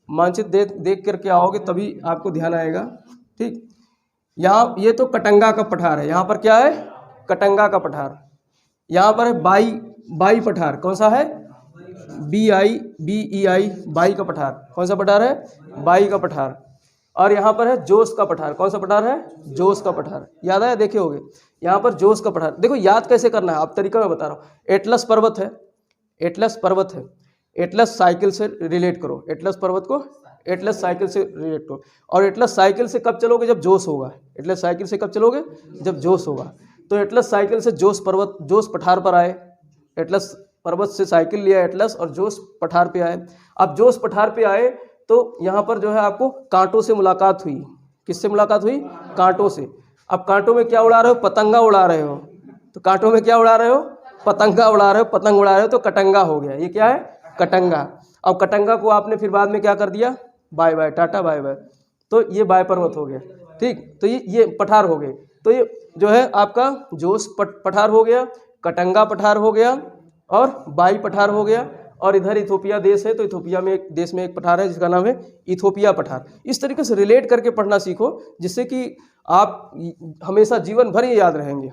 मानचित्र देख करके आओगे तभी आपको ध्यान आएगा। ठीक, यहाँ ये तो कटंगा का पठार है, यहाँ पर क्या है, कटंगा का पठार, यहाँ पर है बाई पठार, कौन सा है, BEI बाई का पठार, कौन सा पठार है, बाई का पठार। और यहाँ पर है जोश का पठार, कौन सा पठार है, जोश का पठार, याद आया, देखे होगे यहाँ पर जोश का पठार। देखो याद कैसे करना है, आप तरीका मैं बता रहा हूँ। एटलस पर्वत है, एटलस साइकिल से रिलेट करो, एटलस पर्वत को एटलस साइकिल से रिलेट करो, और एटलस साइकिल से कब चलोगे, जब जोश होगा, एटलस साइकिल से कब चलोगे, जब जोश होगा। तो एटलस साइकिल से जोश पठार पर आए, एटलस पर्वत से साइकिल लिया एटलस और जोश पठार पे आए। अब जोश पठार पे आए तो यहाँ पर जो है आपको कांटों से मुलाकात हुई, किससे मुलाकात हुई, कांटों से। अब कांटों में क्या उड़ा रहे हो, पतंगा उड़ा रहे हो, तो कांटों में क्या उड़ा रहे हो, पतंगा उड़ा रहे हो, पतंग उड़ा रहे हो, तो कटंगा हो गया, ये क्या है, कटंगा। अब कटंगा को आपने फिर बाद में क्या कर दिया, बाय बाय, टाटा बाय बाय, तो ये बाय पर्वत हो गया। ठीक, तो ये पठार हो गए, तो ये जो है आपका जोश पठार हो गया, कटंगा पठार हो गया, और बाई पठार हो गया। और इधर इथोपिया देश है, तो इथोपिया में एक देश में एक पठार है जिसका नाम है इथोपिया पठार। इस तरीके से रिलेट करके पढ़ना सीखो, जिससे कि आप हमेशा जीवन भर ये याद रहेंगे,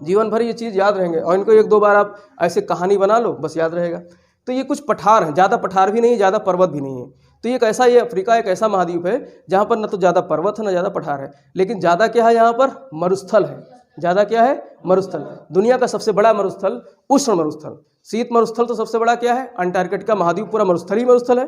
जीवन भर ये चीज़ याद रहेंगे। और इनको 1-2 बार आप ऐसे कहानी बना लो, बस याद रहेगा। तो ये कुछ पठार हैं, ज़्यादा पठार भी नहीं, ज़्यादा पर्वत भी नहीं है। तो ये अफ्रीका एक ऐसा महाद्वीप है जहाँ पर न तो ज़्यादा पर्वत है न ज़्यादा पठार है, लेकिन ज़्यादा क्या है, यहाँ पर मरुस्थल है। ज़्यादा क्या है, मरुस्थल। दुनिया का सबसे बड़ा मरुस्थल उष्ण मरुस्थल, शीत मरुस्थल तो सबसे बड़ा क्या है, अंटार्कटिका महाद्वीप पूरा मरुस्थल ही मरुस्थल है,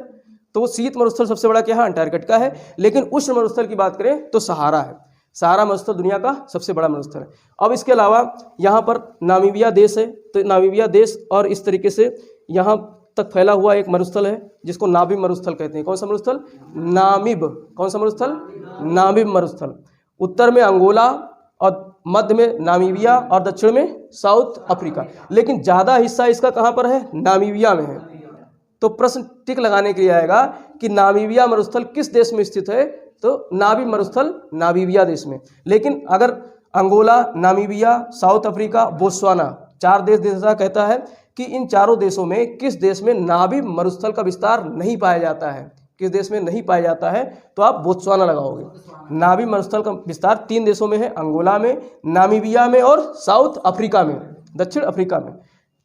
तो वो शीत मरुस्थल सबसे बड़ा क्या है, अंटार्कटिका है। लेकिन उष्ण मरुस्थल की बात करें तो सहारा है, सहारा मरुस्थल दुनिया का सबसे बड़ा मरुस्थल है। अब इसके अलावा यहाँ पर नामीबिया देश है, तो नामीबिया देश और इस तरीके से यहाँ तक फैला हुआ एक मरुस्थल है जिसको नामिब मरुस्थल कहते हैं। कौन सा मरुस्थल, नामिब, कौन सा मरुस्थल, नामिब मरुस्थल। उत्तर में अंगोला और मध्य में नामीबिया और दक्षिण में साउथ अफ्रीका, लेकिन ज़्यादा हिस्सा इसका कहाँ पर है, नामीबिया में है। तो प्रश्न टिक लगाने के लिए आएगा कि नामीबिया मरुस्थल किस देश में स्थित है, तो नामिब मरुस्थल नामीबिया देश में। लेकिन अगर Angola, Namibia, South Africa, Botswana 4 देश ऐसा कहता है कि इन चारों देशों में किस देश में नामिब मरुस्थल का विस्तार नहीं पाया जाता है, किस देश में नहीं पाया जाता है, तो आप बोत्सवाना लगाओगे। नामिब मरुस्थल का विस्तार 3 देशों में है, अंगोला में, नामीबिया में और साउथ अफ्रीका में, दक्षिण अफ्रीका में।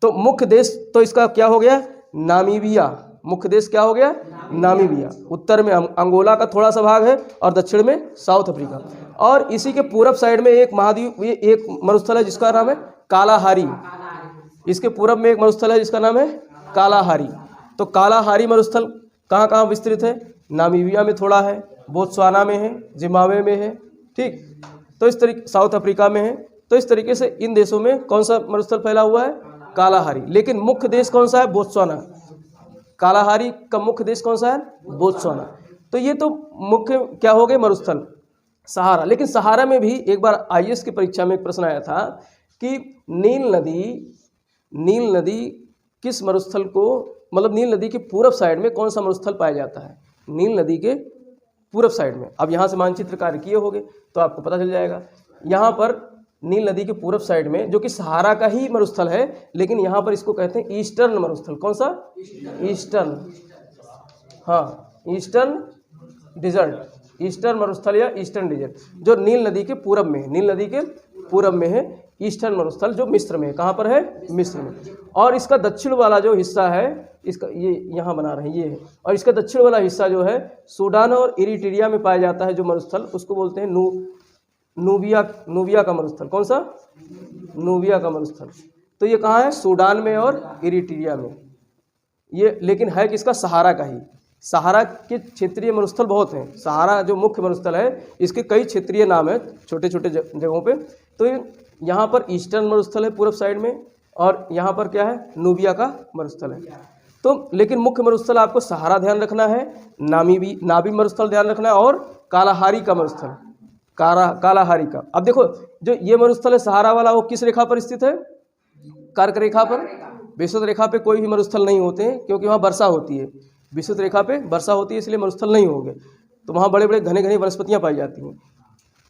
तो मुख्य देश तो इसका क्या हो गया, नामीबिया, मुख्य देश क्या हो गया, नामीबिया। उत्तर में अंगोला का थोड़ा सा भाग है और दक्षिण में साउथ अफ्रीका। और इसी के पूरब साइड में एक महाद्वीप, एक मरुस्थल है जिसका नाम है कालाहारी। इसके पूरब में एक मरुस्थल है जिसका नाम है कालाहारी। तो कालाहारी मरुस्थल कहाँ कहाँ विस्तृत है, नामीबिया में थोड़ा है, बोत्सवाना में है, जिम्बाब्वे में है, ठीक, तो इस तरीके साउथ अफ्रीका में है। तो इस तरीके से इन देशों में कौन सा मरुस्थल फैला हुआ है, कालाहारी। लेकिन मुख्य देश कौन सा है, बोत्सवाना। कालाहारी का मुख्य देश कौन सा है, बोत्सवाना। तो ये तो मुख्य क्या हो गए मरुस्थल, सहारा। लेकिन सहारा में भी एक बार IAS की परीक्षा में एक प्रश्न आया था कि नील नदी किस मरुस्थल को, मतलब नील नदी के पूरब साइड में कौन सा मरुस्थल पाया जाता है, नील नदी के पूरब साइड में। अब यहाँ से मानचित्र कार्य किए होंगे तो आपको पता चल जाएगा। यहाँ पर नील नदी के पूरब साइड में, जो कि सहारा का ही मरुस्थल है, लेकिन यहाँ पर इसको कहते हैं ईस्टर्न मरुस्थल। कौन सा, ईस्टर्न, हाँ, ईस्टर्न डिजर्ट, ईस्टर्न मरुस्थल या ईस्टर्न डिजर्ट, जो नील नदी के पूरब में है, नील नदी के पूरब में है, ईस्टर्न मरुस्थल जो मिस्र में है। कहाँ पर है? मिस्र में। और इसका दक्षिण वाला जो हिस्सा है, इसका ये यहाँ बना रहे हैं, ये है। और इसका दक्षिण वाला हिस्सा जो है सूडान और इरिट्रिया में पाया जाता है जो मरुस्थल, उसको बोलते हैं नूबिया का मरुस्थल। कौन सा? नूबिया का मरुस्थल। तो ये कहाँ है? सूडान में और इरिट्रिया में। ये लेकिन है किसका? सहारा का ही। सहारा के क्षेत्रीय मरुस्थल बहुत हैं। सहारा जो मुख्य मरुस्थल है इसके कई क्षेत्रीय नाम हैं छोटे छोटे जगहों पे। तो यहाँ पर ईस्टर्न मरुस्थल है पूर्व साइड में, और यहाँ पर क्या है? नूबिया का मरुस्थल है। तो लेकिन मुख्य मरुस्थल आपको सहारा ध्यान रखना है, नाबी मरुस्थल ध्यान रखना है, और कालाहारी का मरुस्थल, कालाहारी का। अब देखो जो ये मरुस्थल है सहारा वाला, वो किस रेखा पर स्थित है? कर्क रेखा पर। विषुवत रेखा पे कोई भी मरुस्थल नहीं होते हैं क्योंकि वहाँ वर्षा होती है। विषुवत रेखा पे वर्षा होती है इसलिए मरुस्थल नहीं होंगे, तो वहाँ बड़े बड़े घने घने वनस्पतियाँ पाई जाती हैं।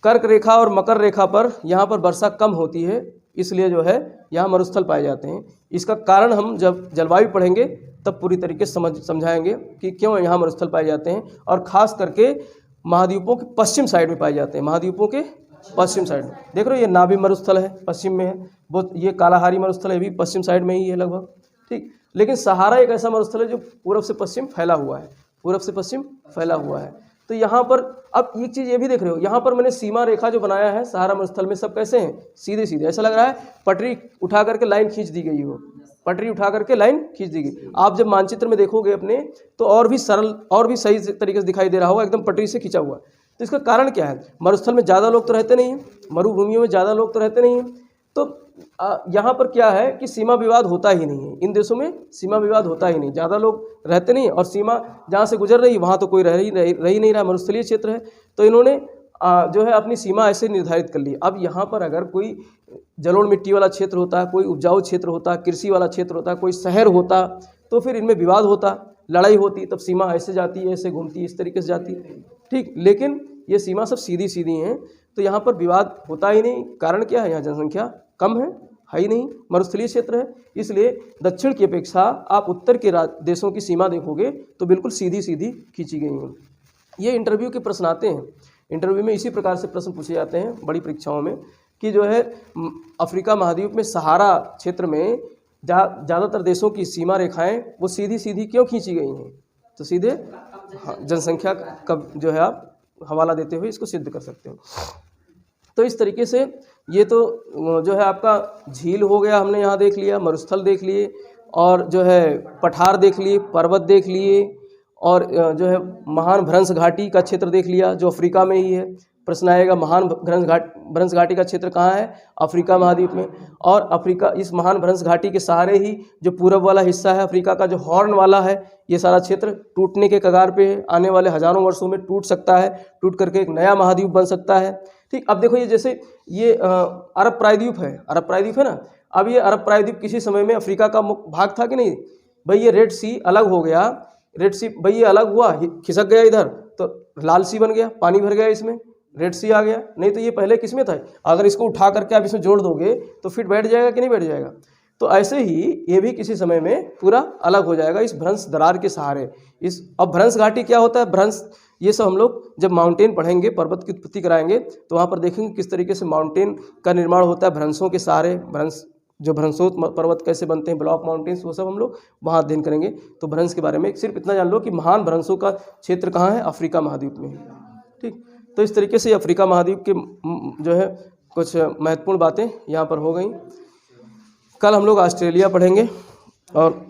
कर्क रेखा और मकर रेखा पर यहाँ पर वर्षा कम होती है, इसलिए जो है यहाँ मरुस्थल पाए जाते हैं। इसका कारण हम जब जलवायु पढ़ेंगे तब पूरी तरीके से समझाएंगे कि क्यों यहाँ मरुस्थल पाए जाते हैं, और ख़ास करके महाद्वीपों के पश्चिम साइड में पाए जाते हैं। महाद्वीपों के पश्चिम साइड में देख रहे हो, ये नाबी मरुस्थल है पश्चिम में है, वो ये कालाहारी मरुस्थल है भी पश्चिम साइड में ही है लगभग, ठीक। लेकिन सहारा एक ऐसा मरुस्थल है जो पूर्व से पश्चिम फैला हुआ है, पूर्व से पश्चिम फैला हुआ है। तो यहाँ पर अब एक चीज़ ये भी देख रहे हो, यहाँ पर मैंने सीमा रेखा जो बनाया है सहारा मरुस्थल में, सब कैसे हैं? सीधे सीधे। ऐसा लग रहा है पटरी उठा करके लाइन खींच दी गई हो, पटरी उठा करके लाइन खींच दी गई। आप जब मानचित्र में देखोगे अपने तो और भी सरल और भी सही तरीके से दिखाई दे रहा होगा, एकदम पटरी से खींचा हुआ। तो इसका कारण क्या है? मरुस्थल में ज़्यादा लोग तो रहते नहीं हैं, मरुभूमियों में ज़्यादा लोग तो रहते नहीं हैं, तो यहाँ पर क्या है कि सीमा विवाद होता ही नहीं है। इन देशों में सीमा विवाद होता ही नहीं, ज़्यादा लोग रहते नहीं, और सीमा जहाँ से गुजर रही वहाँ तो कोई रह ही नहीं रहा, मरुस्थलीय क्षेत्र है। तो इन्होंने जो है अपनी सीमा ऐसे निर्धारित कर ली। अब यहाँ पर अगर कोई जलोढ़ मिट्टी वाला क्षेत्र होता, कोई उपजाऊ क्षेत्र होता, कृषि वाला क्षेत्र होता, कोई शहर होता, तो फिर इनमें विवाद होता, लड़ाई होती, तब सीमा ऐसे जाती है, ऐसे घूमती, इस तरीके से जाती, ठीक। लेकिन ये सीमा सब सीधी सीधी हैं, तो यहाँ पर विवाद होता ही नहीं। कारण क्या है? यहाँ जनसंख्या कम है ही नहीं, मरुस्थलीय क्षेत्र है, इसलिए दक्षिण की अपेक्षा आप उत्तर के देशों की सीमा देखोगे तो बिल्कुल सीधी सीधी खींची गई हैं। ये इंटरव्यू के प्रश्न आते हैं, इंटरव्यू में इसी प्रकार से प्रश्न पूछे जाते हैं बड़ी परीक्षाओं में, कि जो है अफ्रीका महाद्वीप में सहारा क्षेत्र में ज़्यादातर देशों की सीमा रेखाएं वो सीधी सीधी क्यों खींची गई हैं? तो सीधे जनसंख्या का जो है आप हवाला देते हुए इसको सिद्ध कर सकते हो। तो इस तरीके से ये तो जो है आपका झील हो गया, हमने यहाँ देख लिया, मरुस्थल देख लिए, और जो है पठार देख लिए, पर्वत देख लिए, और जो है महान भ्रंश घाटी का क्षेत्र देख लिया जो अफ्रीका में ही है। प्रश्न आएगा महान भ्रंश घाटी का क्षेत्र कहाँ है? अफ्रीका महाद्वीप में। और अफ्रीका, इस महान भ्रंश घाटी के सहारे ही जो पूरब वाला हिस्सा है अफ्रीका का, जो हॉर्न वाला है, ये सारा क्षेत्र टूटने के कगार पे है, आने वाले हज़ारों वर्षों में टूट सकता है, टूट करके एक नया महाद्वीप बन सकता है, ठीक। अब देखो ये जैसे ये अरब प्रायद्वीप है, अरब प्रायद्वीप है ना। अब ये अरब प्रायद्वीप किसी समय में अफ्रीका का भाग था कि नहीं? भाई ये रेड सी अलग हो गया, रेड सी भाई ये अलग हुआ, खिसक गया इधर, तो लाल सी बन गया, पानी भर गया इसमें, रेड सी आ गया। नहीं तो ये पहले किस में था? अगर इसको उठा करके आप इसमें जोड़ दोगे तो फिर बैठ जाएगा कि नहीं बैठ जाएगा? तो ऐसे ही ये भी किसी समय में पूरा अलग हो जाएगा इस भ्रंश दरार के सहारे। अब भ्रंश घाटी क्या होता है? भ्रंश, ये सब हम लोग जब माउंटेन पढ़ेंगे, पर्वत की उत्पत्ति कराएंगे, तो वहाँ पर देखेंगे किस तरीके से माउंटेन का निर्माण होता है भ्रंशों के सहारे। भ्रंश जो भ्रंशोत पर्वत कैसे बनते हैं, ब्लॉक माउंटेन्स, वो सब हम लोग वहाँ अध्ययन करेंगे। तो भ्रंश के बारे में सिर्फ इतना जान लो कि महान भ्रंशों का क्षेत्र कहाँ है? अफ्रीका महाद्वीप में, ठीक। तो इस तरीके से अफ्रीका महाद्वीप के जो है कुछ महत्वपूर्ण बातें यहाँ पर हो गई। कल हम लोग ऑस्ट्रेलिया पढ़ेंगे, और